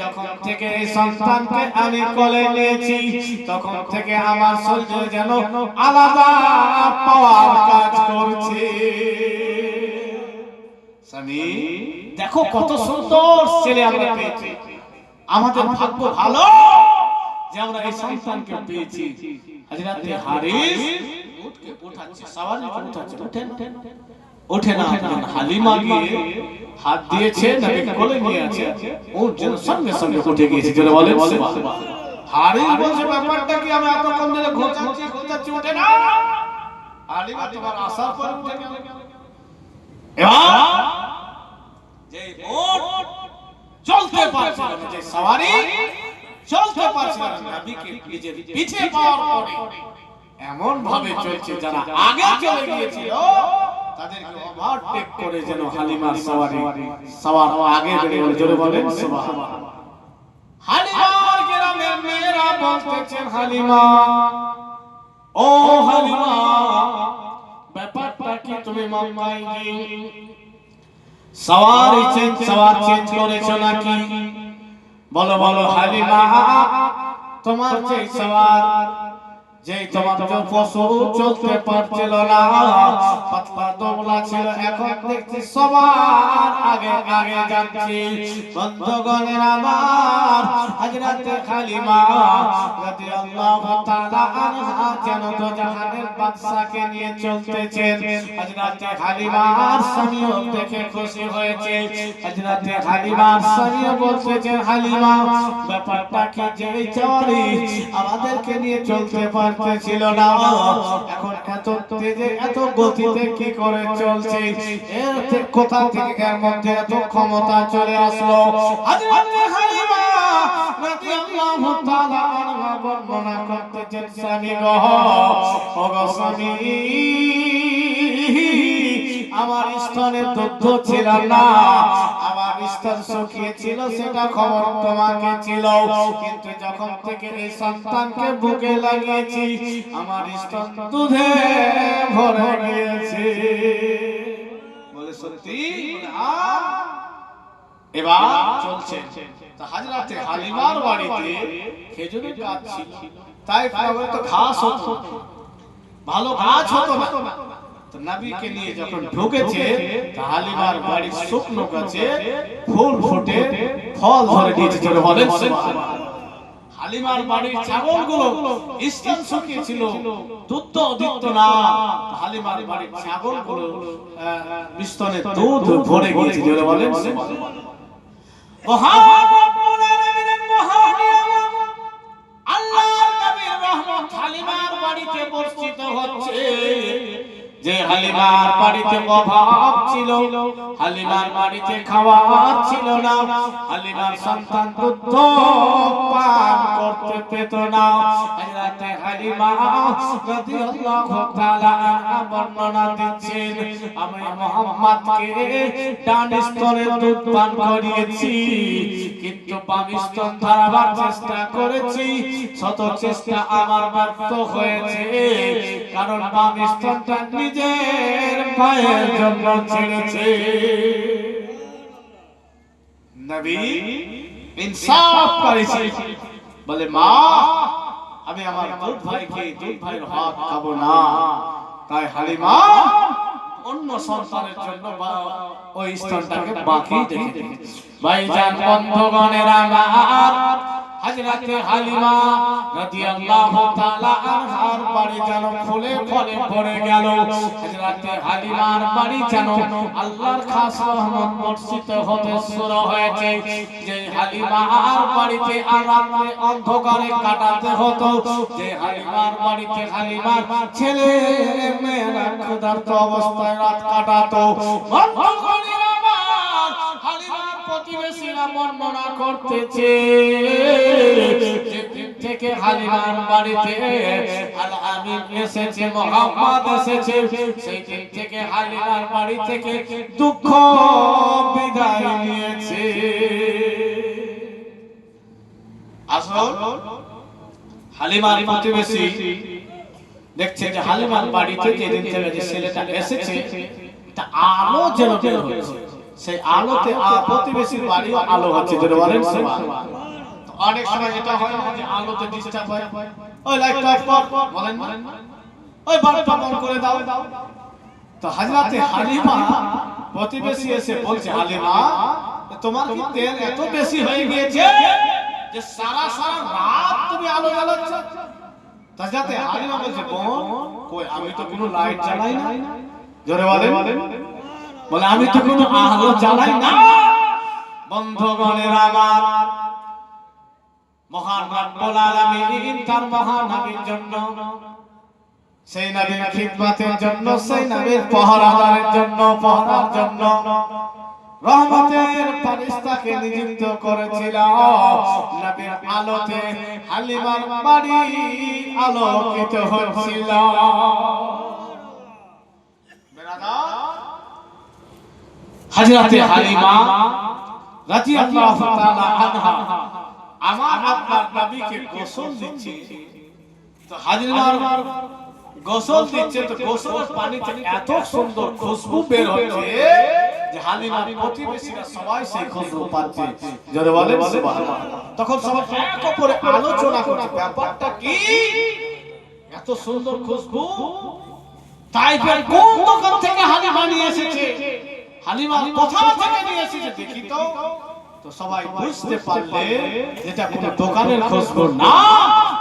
যখন থেকে এই সন্তানকে আমি কোলে নিয়েছি তখন থেকে আমার শরীর যেন আলাদা পাওয়ার কাজ করছে। স্বামী দেখো কত সুন্দর ছেলে আমরা পেয়েছি, আমাদের ভাগ্য ভালো যে আমরা এই সন্তানকে পেয়েছি। হযরতে হারিস উঠকে উঠাচ্ছে, সাওয়ারিকে উঠাচ্ছে, ওঠে না, হালিমা গিয়ে হাত দিয়েছে, তাকে কোলে নিয়ে আছে, ও যেন সঙ্গে সঙ্গে উঠে গিয়েছে। যারা বলে সুবহানাল্লাহ। হারিস বলছে ব্যাপারটা কি, আমি এতক্ষণ ধরে ঘোচাচ্ছি ওঠে না, হালিমা তোমার আসার পর উঠে গেল। এবার যে ওঠ চলতে পারছে না, যে সওয়ারি চলতে পারছে না, নবীকে নিজের পিছে পাওয়ার পরে এমন ভাবে চলছে যারা আগে চলে গিয়েছিল তাদেরকে ওভারটেক করে যেন হালিমার সওয়ার আগে বেরিয়ে গেল। জোরে বলেন সুবহানাল্লাহ। হালিমার গ্রামের মেয়েরা বলতেছেন হালিমা ও হালিমা ব্যাপারটা কি তুমি মক্কায় গিয়ে সওয়ার চেঞ্জ করেছো নাকি? বলো বলো হালিমা তোমার যে সওয়ার যে তোমার পশু চলতে পারছিল না, পাতলা দোমলা ছিল, এখন দেখছি সবার আগে আগে যাচ্ছে। বন্ধুগণের আমার, হযরত হালিমা রাদিয়াল্লাহু তাআলা আনহা যেন তো জাহানের বাদশাকে নিয়ে চলতেছেন। হযরত হালিমার স্বামীও দেখে খুশি হয়েছে। হযরত হালিমার স্বামীও বলতেছেন, হালিমা ব্যাপারটা কি যে চলি আমাদেরকে নিয়ে চলতে পারতেছিল না, এখন এত তেজে এত গতিতে কি করে চলছে, এর কোথা থেকে এর মধ্যে এত ক্ষমতা চলে আসলো? হযরত হালিমা রাদিয়াল্লাহু তাআলা আনহা বর্ণনা করতেছেন, স্বামী গো, ওগো স্বামী, আমার স্তনে দুধ ছিল না, আমার স্তন শুকিয়ে ছিল, সেটা খবর তোমাকে ছিল, কিন্তু যখন থেকে এই সন্তানকে বুকে লাগিয়েছি আমার স্তন দুধে ভরে গিয়েছে। বলে সত্যি? এবার চলছে। হযরত হালিমার বাড়িতে খেজুরের গাছ ছিল, তাই তো ঘাস হতো, ভালো গাছ হতো না। নবীকে নিয়ে যখন ঢুকেছে, হালিমার বাড়ির শুকনো গাছে ফুল ফুটে ফল ধরে দিয়েছে। যারা বলেন সুবহানাল্লাহ। হালিমার বাড়ির ছাগলগুলো স্তন শুকিয়েছিল, দুধ দিত না, হালিমার বাড়ির ছাগলগুলো স্তনে দুধ ভরে গিয়েছে। যারা বলেন সুবহানাল্লাহ। মহান রব্বুল আলামিনের মহান নিয়ামত, আল্লাহর নবীর রহমত হালিমার বাড়িতে বর্ষিত হচ্ছে। যে হালিমার বাড়িতে অভাব ছিল, হালিমার বাড়িতে খাবার ছিল না, হালিমার সন্তান দুধ পান করতে পেত না, হযরত হালিমা রাদিয়াল্লাহু তাআলা আনহা বর্ণনা দিচ্ছেন, আমি মুহাম্মদকে ডান স্তনে দুধ পান করিয়েছি, কিন্তু বাম স্তন ধরাবার চেষ্টা করেছি, শত চেষ্টা আমার ব্যর্থ হয়েছে, কারণ বাম স্তনটা নিজের পায়ের জন্য ছেড়েছে। নবী ইনসাফ করেছে, বলে মা, আমি আমার দুধ ভাইকে দুধ ভাইয়ের হক খাবো না, তাই হালিমা অন্য সন্তানের জন্য ওই স্তনটাকে বাকি রেখে দিয়েছে। ভাইজান বন্ধুগণের আমার, হযরত হালিমা রাদিয়াল্লাহু তাআলা আনহার বাড়ি যেন ফুলে ফলে ভরে গেল। হযরত হালিমার বাড়ি যেন আল্লাহর খাস রহমত বর্ষিত হতে শুরু হয়েছে। যে হালিমার বাড়িতে রাতে অন্ধকারে কাটাতে হতো, যে হালিমার বাড়িতে হালিমার ছেলে মেয়েরা ক্ষুধার্ত অবস্থায় রাত কাটাতো, বন্ধুগণের আমার, হালিমার প্রতিবেশীরা বর্ণনা করতেছে, থেকে হালিমার বাড়িতে আল আমিন এসেছে, মুহাম্মদ এসেছে, সেই দিন থেকে হালিমার বাড়ি থেকে দুঃখ বিদায় নিয়েছে। আসল হালিমার প্রতিবেশী দেখছে যে হালিমার বাড়িতে যেদিন থেকে যে ছেলেটা এসেছে, এটা আলো যেন বের হচ্ছে, সেই আলোতে প্রতিবেশীর বাড়িও আলো হচ্ছে। যেটা বলেন সুবহানাল্লাহ। অনেক সময় এটা হয় না যে আলোতে ডিস্টার্ব হয়, ওই লাইটটা অফ কর, বলেন না, ওই বাল্বটা বন্ধ করে দাও। তো হযরত হালিমা প্রতিবেশী এসে বলছে, হালিমা তোমার কি তেল এত বেশি হয়ে গিয়েছে যে সারা সারা রাত তুমি আলো জ্বালাচ্ছ? হযরত হালিমা বলছে, বোন কই, আমি তো কোনো লাইট জ্বালাই না। জোরে বলেন, বলে আমি তো কোনো আলো জ্বালাই না। বন্ধুগণের আমার, মহান রব্বুল আলামিন তার মহান নবীর জন্য, সেই নবীর খিদমতের জন্য, সেই নবীর পহরাদারের জন্য, পহরার জন্য রহমতের ফেরেশতাকে নিযুক্ত করেছিল। নবীর আলোতে হালিমার বাড়ি আলোকিত হচ্ছিল। হযরত হালিমা রাদিয়াল্লাহু তাআলা আনহা আমার আপনার নবীকে গোসল দিচ্ছে। তো হালিমার গোসল দিচ্ছে, তো গোসলের পানিতে এত সুন্দর খুশবু বের হচ্ছে যে হালিমার প্রতিবেশীরা সবাই সেই খুশবু পাচ্ছে। যদি বলে সুবহানাল্লাহ, তখন সবাই এক অপরে আলোচনা করছে, ব্যাপারটা কি, এত এত সুন্দর খুশবু তাইফের কোন দোকান থেকে হালিমা নিয়ে এসেছে, হালিমা কোথা থেকে নিয়ে এসেছে দেখি তো। তো সবাই বুঝতে পারলে এটা কোনো দোকানের খুশবু না,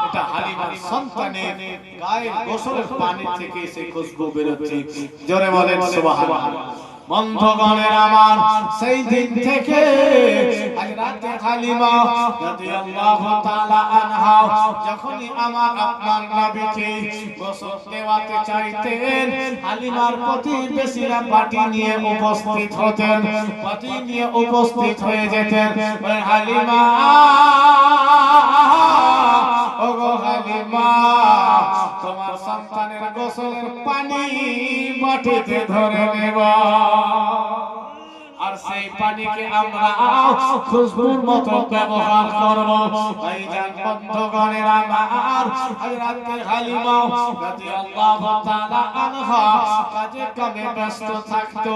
এটা হালিমার সন্তানের গায়ের গোসলের পানি থেকে সেই খুশবু বেরোচ্ছে। জোরে বলেন সুবহানাল্লাহ। বন্ধুগণের আমার, সেই দিন থেকে হযরত হালিমা রাদিয়াল্লাহু তাআলা আনহা যখনই আমার আপনার নবীকে গোসল দেওয়াতে চাইতেন, হালিমার প্রতিবেশীরা বাটি নিয়ে উপস্থিত হতেন, বাটি নিয়ে উপস্থিত হয়ে যেতেন। হালিমা, ওগো হালিমা, তোমার সন্তানের গোসলের পানি বাটিতে ধরে নেব, আর সেই পানিকে আমরা খুশবুর মতো ব্যবহার করব। ভাইজান বন্ধুগণের আমার, হযরত হালিমা রাদিয়াল্লাহু তাআলা আনহা কাজে কামে ব্যস্ত থাকতো।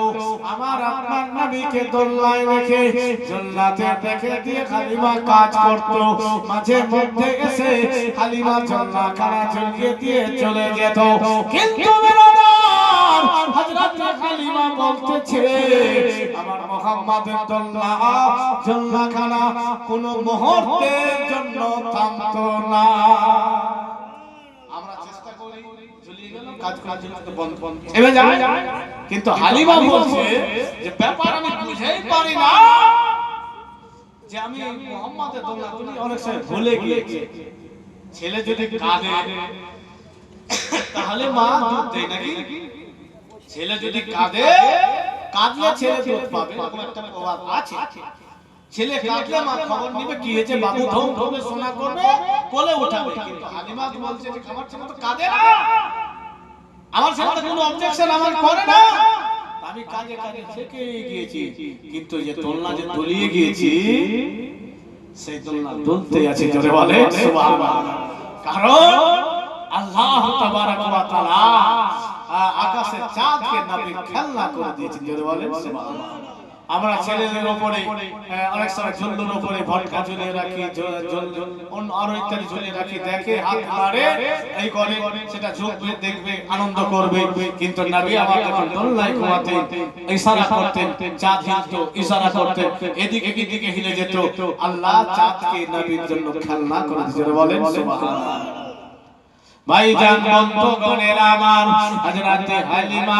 আমার আপনার নবীকে দোলনায় রেখে জান্নাতে রেখে দিয়ে হালিমা কাজ করত। মাঝে মধ্যে এসে হালিমা জান্না খানা ঝুলিয়ে দিয়ে চলে যেত। কিন্তু হযরত হালিমা বলতেছে, আমার মুহাম্মাদের দোলনা জান্নাখানা কোন মুহূর্তের জন্য থামতো না। আমরা চেষ্টা করি ঝুলিয়ে গেল কাজ কাজ বন্ধ বন্ধ এবে যায়, কিন্তু হালিমা বলছে যে ব্যাপার আমি বুঝেই পারি না যে আমি মুহাম্মাদের দোলনা তুলি অনেক সময় ভুলে গিয়েছি। ছেলে যদি কাঁদে তাহলে মা দুধ দেয় নাকি? ছেলে যদি কাঁদে, কাঁদলে ছেলে দুধ পাবে, এরকম একটা প্রবাদ আছে। ছেলে কাঁদলে মা খবর নিবে কি হয়েছে, বাবু ধম ধমে শোনা করবে, কোলে উঠাবে। কিন্তু হালিমা বলছে যে আমার ছেলে তো কাঁদে না, আমার ছেলে তো কোনো অবজেকশন আমার করে না, আমি কাজে কাজে থেকে গিয়েছি, কিন্তু যে দোলনা যে দলিয়ে গিয়েছি সেই দোলনা দুলতে আছে। জোরে বলে সুবহানাল্লাহ। কারণ আল্লাহ তাবারাক ওয়া তাআলা আকাশের চাঁদকে নবী খেলনা করে দিয়েছেন। জোরে বলেন সুবহানাল্লাহ। আমরা ছেলেদের উপরে অনেক সময় ঝুলুর উপরে ভটকা ঝুলিয়ে রাখি, আরো ইত্যাদি ঝুলিয়ে রাখি, দেখে হাত মারে এই করে, সেটা ঝুঁকবে, দেখবে, আনন্দ করবে। কিন্তু নবী আমাদের দোলনায় ঘুমাতেন, ইশারা করতেন, চাঁদ হিলতো, ইশারা করতেন, এদিকে এদিকে হিলে যেত। আল্লাহ চাঁদকে নবীর জন্য খেলনা করে দিয়েছেন। জোরে বলেন সুবহানাল্লাহ। ভাইজান বন্ধুগণের আমার, হযরত হালিমা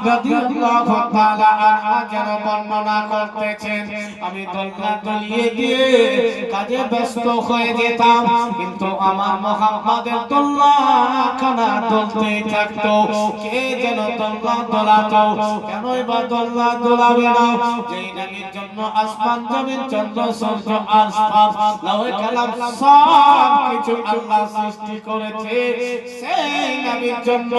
রাদিয়াল্লাহু তাআলা আনহা যেন বর্ণনা করতেছেন, আমি দোলনা দলিয়ে দিয়ে কাজে ব্যস্ত হয়ে যেতাম, কিন্তু আমার মুহাম্মাদের দোলনা খানা দুলতে থাকতো। কে যেন দোলনা দোলাতো, কেনই বা দোলনা দোলাবে না? যেই নবীর জন্য আসমান জমিন চন্দ্র সূর্য আসমান লৌহে কালাম সব কিছু আল্লাহ সৃষ্টি করেছে, সেই নবীর জন্য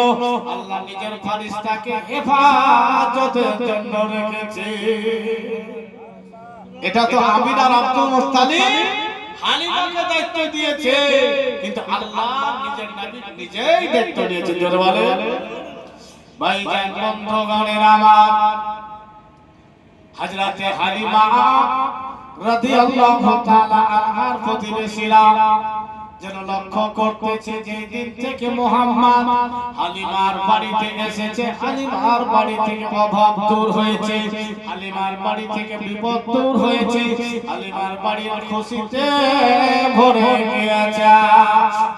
আল্লাহ নিজের ফেরেশতাকে হেফাজতের জন্য রেখেছে। এটা তো আমির আর আব্দুল মুত্তালিব হালিমাকে দায়িত্ব দিয়েছে, কিন্তু আল্লাহ নিজের নবী নিজেই দায়িত্ব নিয়েছেন। জোরে বলে ভাইজান বন্ধুগণের আমার, হযরত হালিমা রাদিয়াল্লাহু তাআলা আনহার প্রতিবেশীরা যেন লক্ষ্য করতেছে যে দিন থেকে মুহাম্মদ হালিমার বাড়িতে এসেছে, হালিমার বাড়ি থেকে অভাব দূর হয়েছে, হালিমার বাড়ি থেকে বিপদ দূর হয়েছে, হালিমার বাড়ির খুশিতে ভরে গিয়েছে।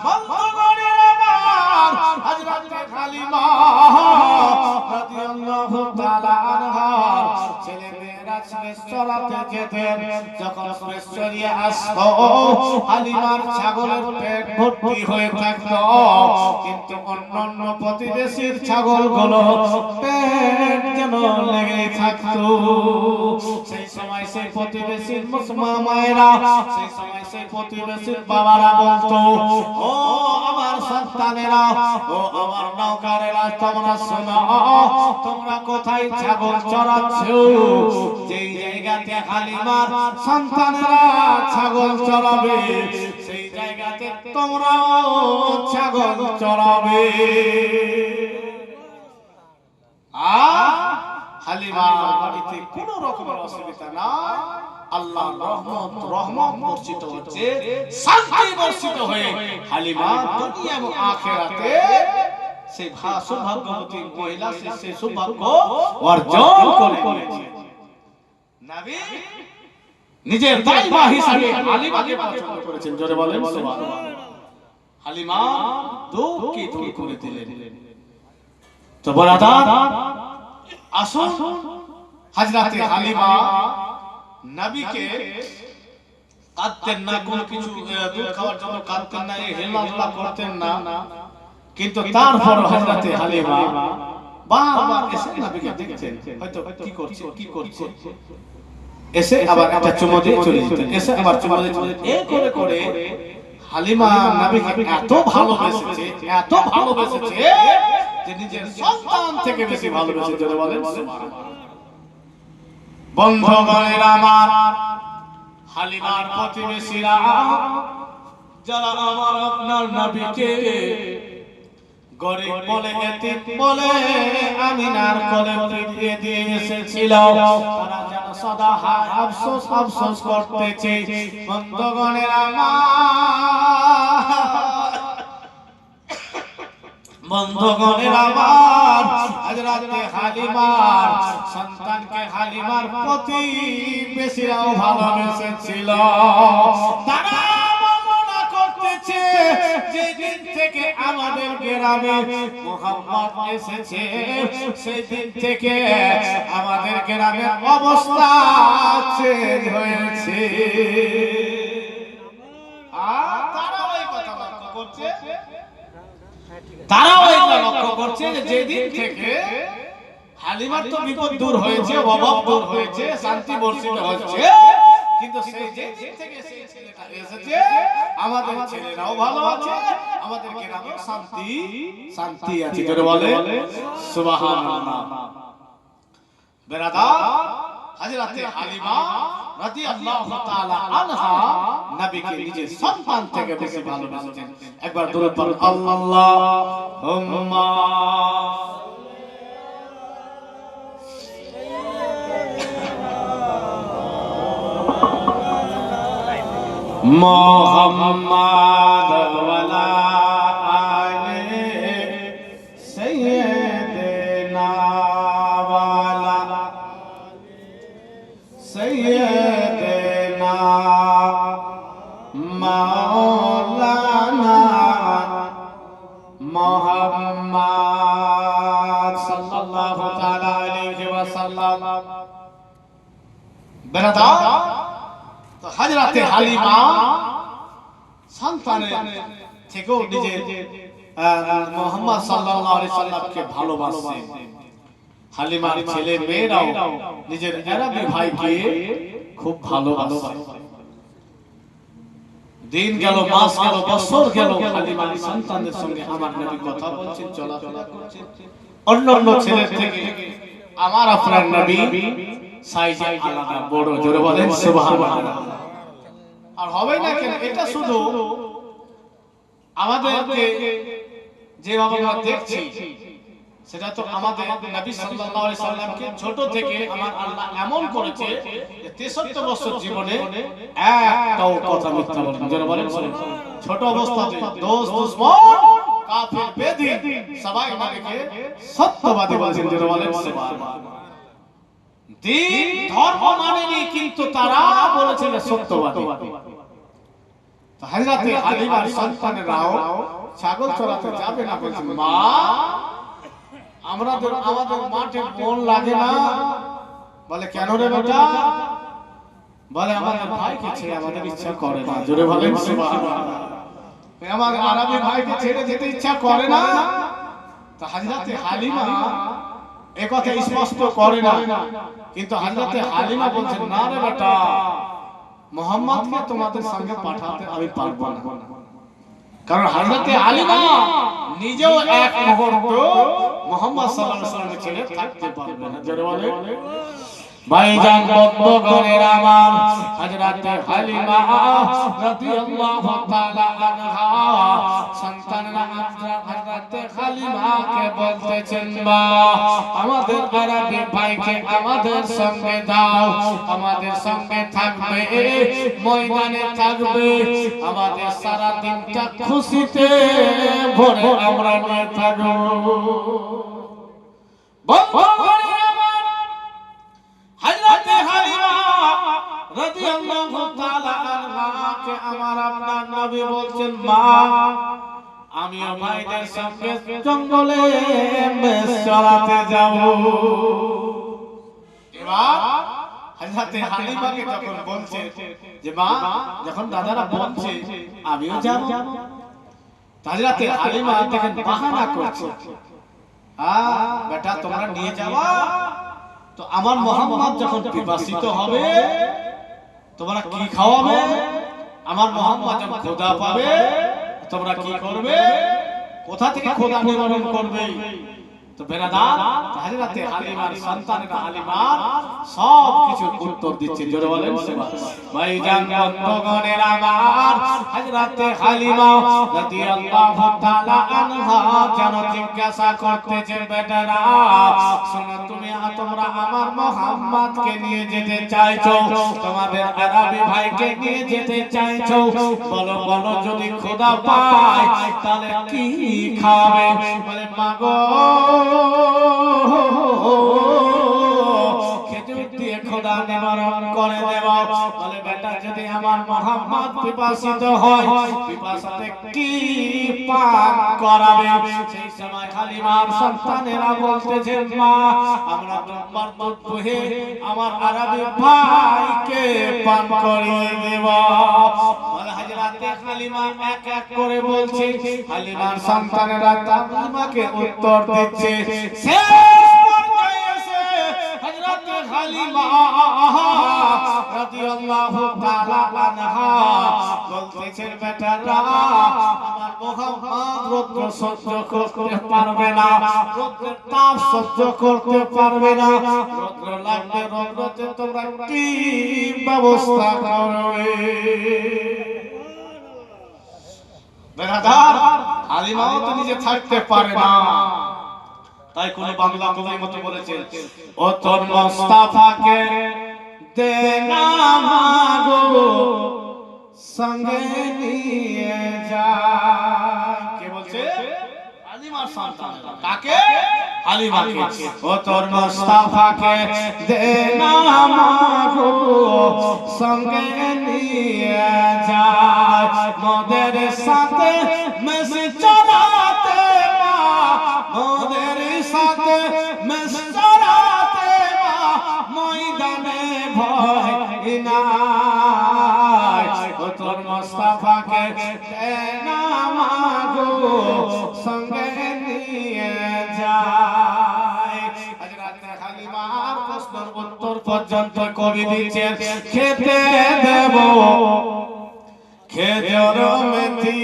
বন্ধুগণের আমার, হযরত হালিমা রাদিয়াল্লাহু তাআলা আনহা ছেলেমেয়েরা চরাতে যেতেন, যখন চরিয়ে আসতো হালিমার ছাগলের পেট ভর্তি হয়ে থাকতো, কিন্তু অন্যান্য প্রতিবেশীর ছাগলগুলো পেট যেন লেগে থাকতো। সেই সময় সেই প্রতিবেশীর মুসলমান মায়েরা, সেই সময় সেই প্রতিবেশীর বাবারা বলতো, ও আমার সন্তানেরা, ও আমার নওকরেরা, তোমরা শোনো, তোমরা কোথায় ছাগল চড়াচ্ছো? যেই জায়গাতে হালিমার সন্তানেরা ছাগল চড়াবে, সেই জায়গাতে তোমরাও ছাগল চড়াবে। হালিমার বাড়িতে কোনো রকমের অসুবিধা নাই, আল্লাহর রহমত বর্ষিত হচ্ছে, শান্তি বর্ষিত হয়ে হালিমা দুনিয়া এবং আখিরাতে সেই সৌভাগ্যবতী মহিলা সেই সৌভাগ্য অর্জন করেছে। নবী নিজের দাইমা হিসেবে হালিমাকে পছন্দ করেছেন, জোরে বলেন সুবহানাল্লাহ। হালিমা দুঃখকে দূর করে দিলেন। তো বরাদার আসুন, হযরতে হালিমা নবীকে কাঁদতেন না, কোন কিছু দুধ খাওয়ার জন্য কাঁদতেন না, হেলাধুলা করতেন না, কিন্তু তারপর হযরতে হালিমা বারবার এসে নবীকে দেখতেন, হয়তো কি করছে এসে আবার একটা চুমু দিয়ে চলে যেতেন, এসে আবার চুমু দিয়ে চলে যেতেন। এই করে করে হালিমা নবীকে এত ভালোবেসেছে যে নিজের সন্তান থেকে বেশি ভালোবেসে, জোরে বলেন সুবহানাল্লাহ। বন্ধুগণের আমার, হালিমার প্রতিবেশীরা যারা আমার আপনার নবীকে গরিব বলে, এতিম বলে আমিনার কোলে ফিরিয়ে দিয়ে এসেছিল, তারা যেন সদা আফসোস করতেছে। বন্ধুগণের আমার, হযরতে হালিমার সন্তানকে হালিমার প্রতিবেশীরাও ভালোবেসেছিল। তারা বর্ণনা করতেছে, যেদিন থেকে আমাদের গ্রামে মুহাম্মদ এসেছে, সেই দিন থেকে আমাদের গ্রামের অবস্থা চেঞ্জ হয়েছে। আর তারা ওই কথা লক্ষ্য করছে, যে যেদিন থেকে হালিমার তো বিপদ দূর হয়েছে, অভাব দূর হয়েছে, শান্তি বর্ষিত হচ্ছে, কিন্তু সেই যেদিন থেকে সেই ছেলেটা এসেছে, আমাদের ছেলেরাও ভালো আছে, আমাদের গ্রামেও শান্তি আছে, জোরে বলে সুবহানাল্লাহ। বেরাদার, হযরতে হালিমা রাদিয়াল্লাহু তাআলা আনহা নবীকে নিজের সন্তান থেকে বেশি ভালোবাসেন। একবার দরুদ পড়ুন, আল্লাহুম্মা মুহাম্মাদ ওয়ালা আলি সাইয়্যিদিনা ওয়ালা সাইয়্যিদিনা মাওলানা মুহাম্মদ সাল্লাল্লাহু তাআলা আলাইহি ওয়াসাল্লাম। বেরাদার, তো হযরতে হালিমা সন্তানের থেকেও নিজের মুহাম্মদ সাল্লাল্লাহু আলাইহি সাল্লামকে ভালোবাসেন। হালিমার ছেলে মেয়েরাও নিজের আরবি ভাইকে খুব ভালোবাসে। দিন গেল, মাস গেল, বছর গেল, হালিমার সন্তানদের সঙ্গে আমার নবী কথা বলছেন, চলাফেরা করছেন। অন্যান্য ছেলের থেকে আমার আপনার নবী সাইজে আলাদা, বড়, জোরে বলেন সুবহানাল্লাহ। আর হবে না কেন, এটা শুধু আমাদেরকে যেভাবে আমরা দেখছি, সেটা তো আমাদের নবী সাল্লাল্লাহু আলাইহি সাল্লামকে ছোট থেকে আমার আল্লাহ এমন করেছে যে 63 বছর জীবনে একটাও কথা মিথ্যা বলেন, জোরে বলেন ছোট অবস্থাতে দোস্ত দুশমন কাফির বেদিন সবাই নবীকে সত্যবাদী বলেছেন, জোরে বলেন সুবহানাল্লাহ। দিন ধর্ম মানেনি, কিন্তু তারা বলেছিল সত্যবাদী। তো হযরতে হালিমার সন্তানেরাও ছাগল চড়াতে যাবে না, বলছে মা আমাদের মাঠে মন লাগে না। বলে কেন রে বেটা? বলে আমাদের ভাইকে ছেড়ে আমাদের ইচ্ছা করে না, জোরে বলেন সুবহানাল্লাহ। আমার আরবি ভাইকে ছেড়ে যেতে ইচ্ছা করে না। তো হযরতে হালিমা একথা স্পষ্ট করে না, কিন্তু হযরতে হালিমা বলছেন না রে বেটা, মুহাম্মদকে তোমাদের সঙ্গে পাঠাতে আমি পারবো না। কারণ হযরতে হালিমা নিজেও এক মুহূর্ত মুহাম্মদ সাল্লাল্লাহু আলাইহি ওয়াসাল্লামের ছেড়ে থাকতে পারবে না, জোরে বলেন ভাইজান বন্ধুগণের আমার হযরতে হালিমা রাদিয়াল্লাহু তাআলা আনহা সন্তানরা হযরতে হালিমাকে বলতেছেন মা আমাদের আরবি ভাইকে আমাদের সঙ্গে দাও আমাদের সঙ্গে থাকবে ময়দানে থাকবে আমাদের সারা দিনটা খুশিতে ভরে আমরা নিয়ে থাকবো বন্ধুগণের আমার হযরতে হালিমা রাদিয়াল্লাহু তাআলা আনহাকে আমার আপনার নবী বলছেন মা আমিও ভাইদের সঙ্গে জঙ্গলে মেষ চরাতে যাব এবার হযরতে হালিমাকে যখন বলছে যে মা যখন দাদারা বলছে আমিও যাব হযরতে হালিমা দেখেন বাহানা করছে বেটা তোমরা নিয়ে যাবা তো আমার মুহাম্মদ যখন পিপাসিত হবে তোমরা কি খাওয়াবে আমার মুহাম্মদ যখন ক্ষুধা পাবে তোমরা কি করবে কোথা থেকে ক্ষুধা নিবারণ করবে তো বেরাদার হযরতে হালিমার সন্তানেরা হালিমার সব কিছু উত্তর দিচ্ছে জোরে বলেন সুবহানাল্লাহ ভাইজান বন্ধুগণের আমার হযরতে হালিমা রাদিয়াল্লাহু তাআলা আনহা যেন জিজ্ঞাসা করতেছে বেটারা শোনো তোমরা আমার মুহাম্মদকে নিয়ে যেতে চাইছো তোমাদের আরবি ভাইকে নিয়ে যেতে চাইছো বলো বলো যদি ক্ষুধা পায় তাহলে কি খাবে বলে মাগো খেজুর দিয়ে খোদা নিবারণ করে দেব বলে বেটা যদি আমার মুহাম্মদ পিপাসিত হয় পিপাসাতে কি পান করাবে সেই সময় হালিমার সন্তানেরা বলতেছে মা আমরা তোমার দুধ বহে আমার আরবি ভাইকে পান করিয়ে দেব বলে হযরতে হালিমা এক এক করে বলছে হালিমার সন্তানেরা হালিমাকে উত্তর দিচ্ছে শেষ পর্যায়ে এসে হযরতে হালিমা রাদিয়াল্লাহু তাআলা আনহা বলতেছেন বেটারা আমার মুহাম্মদ রৌদ্র সহ্য করতে পারবে না রৌদ্রের তাপ সহ্য করতে পারবে না রৌদ্র লাগবে রৌদ্রতে তোমরা কি ব্যবস্থা করবে বেরাদার হালিমাও তো নিজে থাকতে পারে না তাই কোন বাংলা কবির মতো বলেছে ও তোর মুস্তাফাকে দে না মাগো সঙ্গে নিয়ে যায় কে বলছে হালিমার সন্তান কাকে হালিমাকে ও তোর মুস্তাফাকে দে না মাগো সঙ্গে নিয়ে যায় মোদের সাথে মেষ চরাতে মা মোদের সাথে মেষ চরাতে মা ময়দানে ভয় নাই ও তোর মুস্তাফাকে দে না মাগো সঙ্গে নিয়ে যায় হযরতে হালিমার প্রশ্নের উত্তর পর্যন্ত কবি দিচ্ছেন খেতে দেব খেজুর মেথি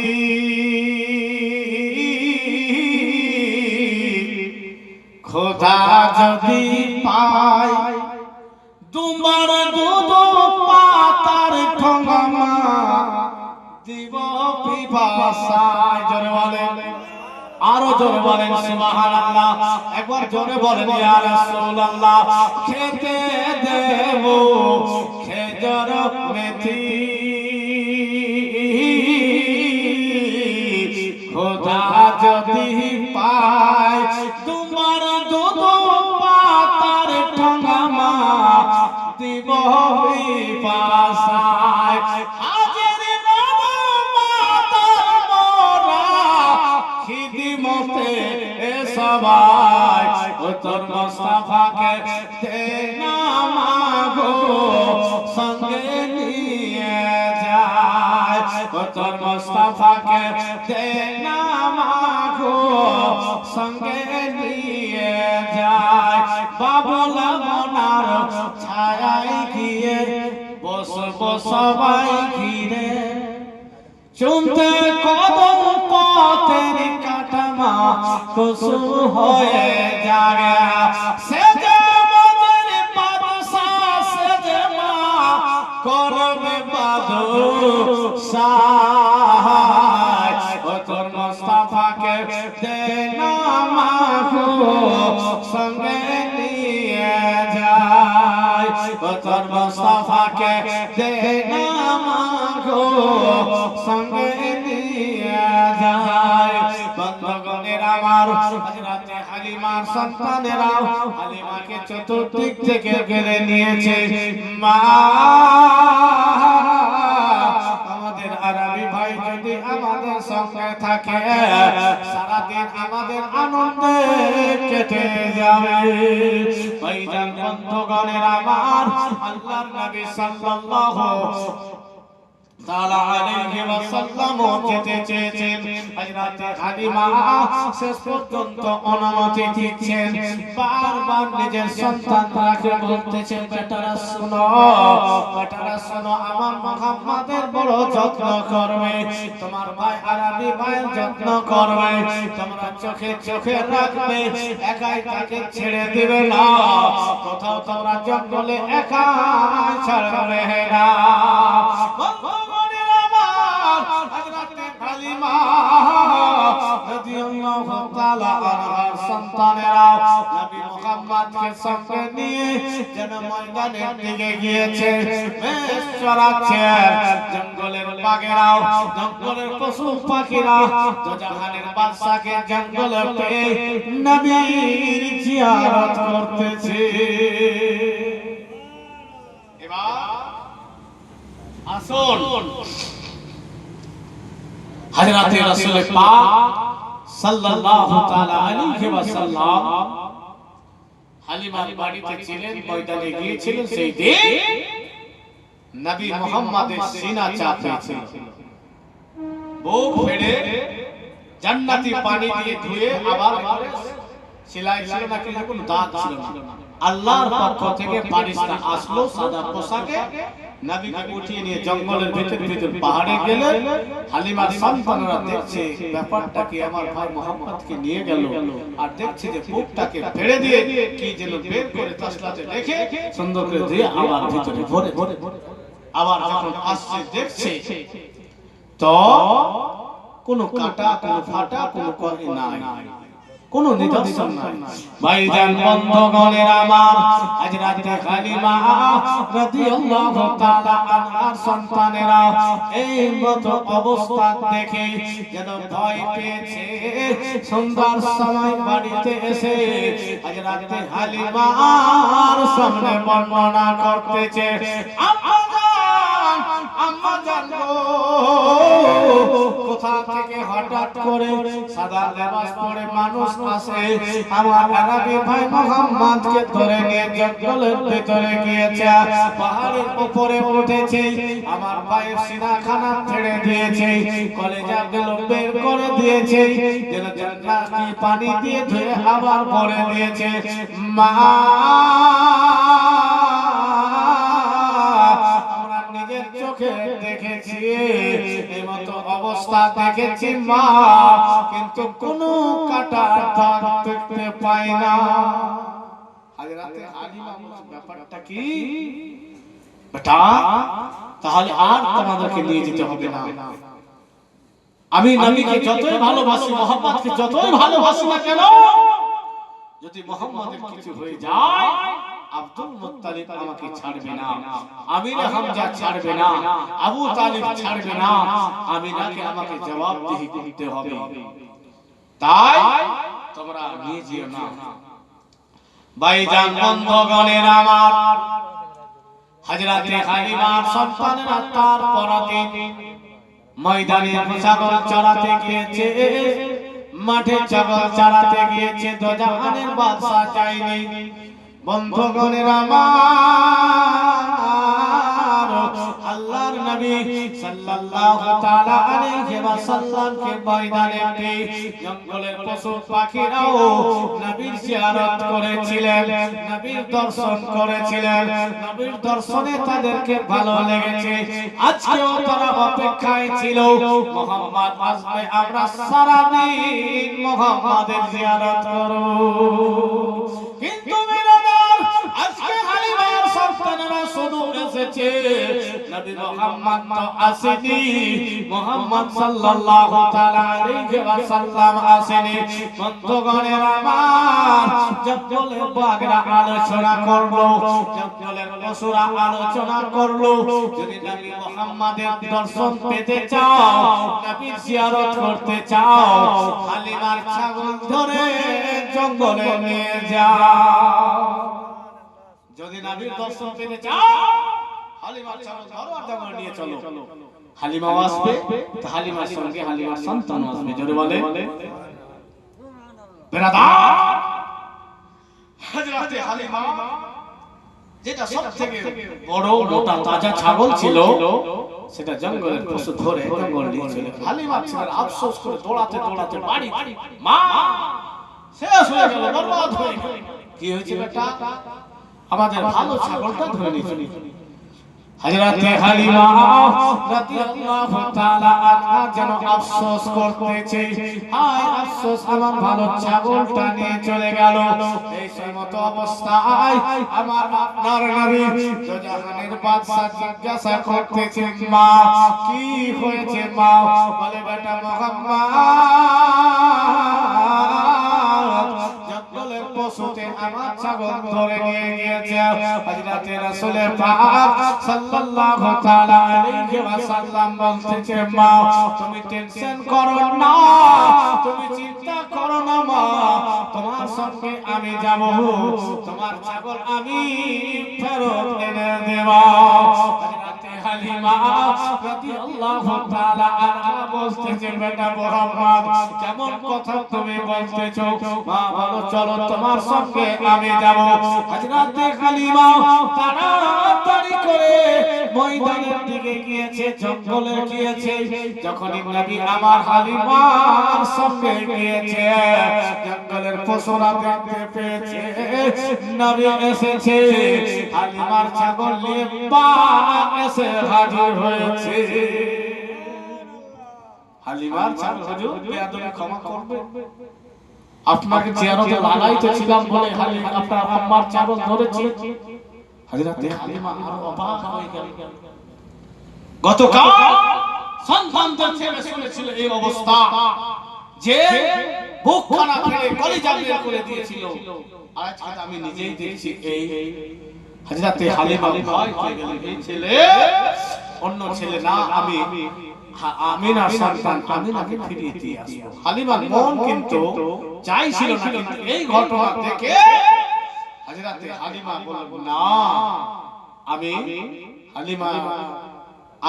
খোদা যদি পাই তোমার দুধ পাতার ঠোঙা দিব পিপাসায় জোরে বলেন আরো জোরে বলেন সুবহানাল্লাহ একবার জোরে বলেন ইয়া রাসূলুল্লাহ খেতে দেব খেজুর মেথি খোদা যদি পায় তোমার দুধ পাতার ঠোঙা দিব পিপাসায় হাজির রব মাতার মোরা খিদমতে সবাই ও তোর মুস্তাফাকে দে না মাগো সঙ্গে নিয়ে যায় ও তোর মুস্তাফাকে দে না মাগো সঙ্গে নিয়ে যায় বাবলা মনার ছায়ায় গিয়ে বসবো সবাই ঘিরে চুমতে কদম পথের কাটামা কুসু হয়ে যাবে সে যে মজের বাদশা করবে বাদশাহ ও তোর মুস্তাফাকে দে না মাগো সঙ্গে নিয়ে যায় ও তোর মুস্তাফাকে দে না মাগো সঙ্গে নিয়ে যায় বন্ধুগণের আমার হযরতে হালিমার সন্তানেরা হালিমাকে চতুর্দিক থেকে ঘিরে নিয়েছে মা আমাদের আরবি ভাই যদি আমাদের সঙ্গে থাকে সারা দিন আমাদের আনন্দে কেটে যাবে ভাইজান বন্ধুগণের আমার আল্লাহর নবী সাল্লাল্লাহু তাআলা আলাইহি ওয়াসাল্লাম যেতে চেয়েছেন হযরতে হালিমা শেষ পর্যন্ত অনুমতি দিচ্ছেন বারবার নিজের সন্তানকে বলতেছেন বেটারা শোনো আমার মুহাম্মাদের বড় যত্ন করবে তোমার ভাই আরবি ভাইয়ের যত্ন করবে তোমরা চোখে চোখে রাখবে একাই তাকে ছেড়ে দিবে না কোথাও তোমরা জঙ্গলে একা ছাড়বে না হযরতে হালিমা রাদিয়াল্লাহু তাআলা আনহার সন্তানেরা নবী মুহাম্মদকে সঙ্গে নিয়ে যেন ময়দানের দিকে গিয়েছে বেশ চড়াচ্ছে জঙ্গলের বাঘেরা জঙ্গলের পশু পাখিরা দোজাহানের বাদশাকে জঙ্গলে পেয়ে নবীর জিয়ারত করতেছে এবার আসুন হযরতে রাসূল পাক সাল্লাল্লাহু তাআলা আলাইহি ওয়াসাল্লাম হালিমার বাড়িতে ছিলেন ময়দানে গিয়েছিলেন সেই দিন নবী মুহাম্মদের সিনা চাপ হয়েছিল বুক ফেড়ে জান্নাতি পানি দিয়ে ধুয়ে আবার সেলাই ছিল না কোনো দাগ ছিল না আল্লাহর পক্ষ থেকে ফেরেশতা আসলো সাদা পোশাকে নবীকে উঠিয়ে নিয়ে জঙ্গলের ভিতর পাহাড়ে গেলেন হালিমার সন্তানরা দেখছে ব্যাপারটা কি আমার ভাই মুহাম্মদকে নিয়ে গেল আর দেখছে যে বুকটাকে ফেড়ে দিয়ে কি যেন বের করে তসলাতে রেখে সুন্দর করে দিয়ে আবার ভিতরে ভরে আবার যখন আসছে দেখছে তো কোনো কাটা কোনো ফাটা কোনো করি নাই কোনো নিদর্শন নাই ভাইজান বন্ধুগণের আমার হযরতে হালিমা রাদিয়াল্লাহু তাআলা আনহার সন্তানেরা এই মত অবস্থা দেখে যেন ভয় পেয়েছে সুন্দর সময় বাড়িতে এসে হযরতে হালিমার সামনে বর্ণনা করতেছে আম্মা জান কোথা থেকে হঠাৎ করে সাদা লেবাস পরে মানুষ আসে আমার আরবি ভাই মুহাম্মদকে ধরে নিয়ে জঙ্গলের ভিতরে গিয়েছে পাহাড়ের উপরে উঠেছে আমার ভাইয়ের সিনাখানা ছেড়ে দিয়েছে কলেজাগুলো বের করে দিয়েছে যেন জান্নাতি পানি দিয়ে ধুয়ে আবার ভরে দিয়েছে মা দেখেছি এই মতো অবস্থা দেখেছি মা কিন্তু কোনো কাটা দাগ দেখতে পাই না হযরতে হালিমা ব্যাপারটা কি বেটা তাহলে আর তোমাদেরকে নিয়ে যেতে হবে না আমি নবীকে যতই ভালোবাসি মুহাম্মদকে যতই ভালোবাসি না কেন যদি মুহাম্মদের কিছু হয়ে যায় আব্দুল মুত্তালিব আমাকে ছাড়বে না আমির হামজা ছাড়বে না আবু তালিব ছাড়বে না আমিনাকে আমাকে জবাবদিহি করতে হবে তাই তোমরা নিয়ে যেও না ভাইজান বন্ধুগণের আমার হযরতে হালিমার সন্তানেরা তার পরদিন ময়দানে ছাগল চড়াতে গিয়েছে মাঠে ছাগল চড়াতে গিয়েছে দোজাহানের বাদশা চাইনি বন্ধুগণের আমার আল্লাহর নবী সাল্লাল্লাহু তাআলা আলাইহি ওয়াসাল্লামকে ময়দানে জঙ্গলের পশু পাখিরাও নবীর জিয়ারত করেছিলেন নবীর দর্শন করেছিলেন নবীর দর্শনে তাদেরকে ভালো লেগেছে আজকেও তারা অপেক্ষায় ছিল মুহাম্মদ আসবে আমরা সারা দিন মুহাম্মাদের জিয়ারত করব কিন্তু আজকে হালিমার সন্তানেরা শুধু এসেছে নবী মুহাম্মদ তো আসেনি, মুহাম্মদ সাল্লাল্লাহু তাআলা আলাইহি ওয়াসাল্লাম আসেনি। বন্ধুগণের আমার, জঙ্গলের বাঘরা আলোচনা করলো, জঙ্গলের পশুরা আলোচনা করলো, যদি নবী মুহাম্মাদের দর্শন পেতে চাও, নবীর জিয়ারত করতে চাও, হালিমার ছাগল ধরে জঙ্গলে নিয়ে যাও। যদি নবীর দর্শন পেতে চাও, হালিমার ছাগল ধরো আর জঙ্গলে নিয়ে চলো। হালিমাও আসবে, তো হালিমার সঙ্গে হালিমার সন্তান আসবে। জোরে বলে বেরাদার, হযরতে হালিমা যেটা সবথেকে বড় মোটা তাজা ছাগল ছিল, সেটা জঙ্গলের পশু ধরে জঙ্গল নিয়ে চলে গেল। হালিমা ছেলে আফসোস করে দৌড়াতে দৌড়াতে বাড়ি, মা শেষ হয়ে গেল, বরবাদ হয়ে গেল। কি হয়েছে বেটা? আমাদের ভালো ছাগলটা ধরে নিয়েছিল। হযরতে হালিমা রাদিয়াল্লাহু তাআলা আনহা যেন আফসোস করতেছে, হায় আফসোস, আমার ভালো ছাগলটা নিয়ে চলে গেল। এই সমত অবস্থায় আমার আপনার নবী জাহানের বাদশা জিজ্ঞাসা করতেছে, মা কি হয়েছে? মা বলে, বেটা মুহাম্মদ জঙ্গলের পশুতে আমার ছাগল ধরে নিয়ে গিয়েছে। হযরতে রাসূল পাক সাল্লাল্লাহু তাআলা আলাইহি ওয়াসাল্লাম বলতেছে, মা তুমি টেনশন করো না, তুমি চিন্তা করো না মা, তোমার সঙ্গে আমি যাব, তোমার ছাগল আমি ফেরত এনে দেব। হযরতে হালিমা রাদিয়াল্লাহু তাআলা আনহা বলতেছে, বেটা মুহাম্মদ কেমন কথা তুমি বলতেছো? মা বলো, চলো তোমার সঙ্গে আমি যাব। হযরতে হালিমা তাড়াতাড়ি করে ময়দানের দিকে গিয়েছে, জঙ্গলে গিয়েছে। যখনই নবী আমার হালিমার সঙ্গে গিয়েছে, জঙ্গলের পশুরা দেখতে পেয়েছে নবী এসেছে, হালিমার ছাগল নিয়ে বাঘ এসে হাজির হয়েছে। হালিমার ছাগল, হুজুর বেয়াদবি ক্ষমা করবে, আপনাকে জিয়ারতে লাগাইতে ছিলাম বলে হালিমা আপনার আম্মার ছাগল ধরেছি। হযরতে হালিমা আরো অবাক হয়ে গেল। গতকাল সন্তানদের ছেলে শুনেছিল এই অবস্থা, যে বুকখানা ফেলে কলিজা বের করে দিয়েছিল, আর আজকে আমি নিজেই দেখছি এই। হযরতে হালিমা ভয় পেয়ে গেলেন, এই ছেলে অন্য ছেলে না, আমি আমিনার সন্তান, আমিনাকে ফিরিয়ে দিয়ে আসবো। হালিমার মন কিন্তু চাইছিল না, কিন্তু এই ঘটনা থেকে হযরতে হালিমা বললেন, না, আমি হালিমা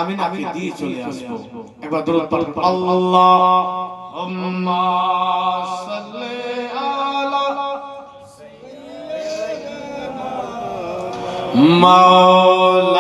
আমিনাকে দিয়ে চলে আসবো। একবার দরুদ পড়ুন, আল্লাহুম্মা সাল্লি আলা সাইয়্যিদিনা মাওলানা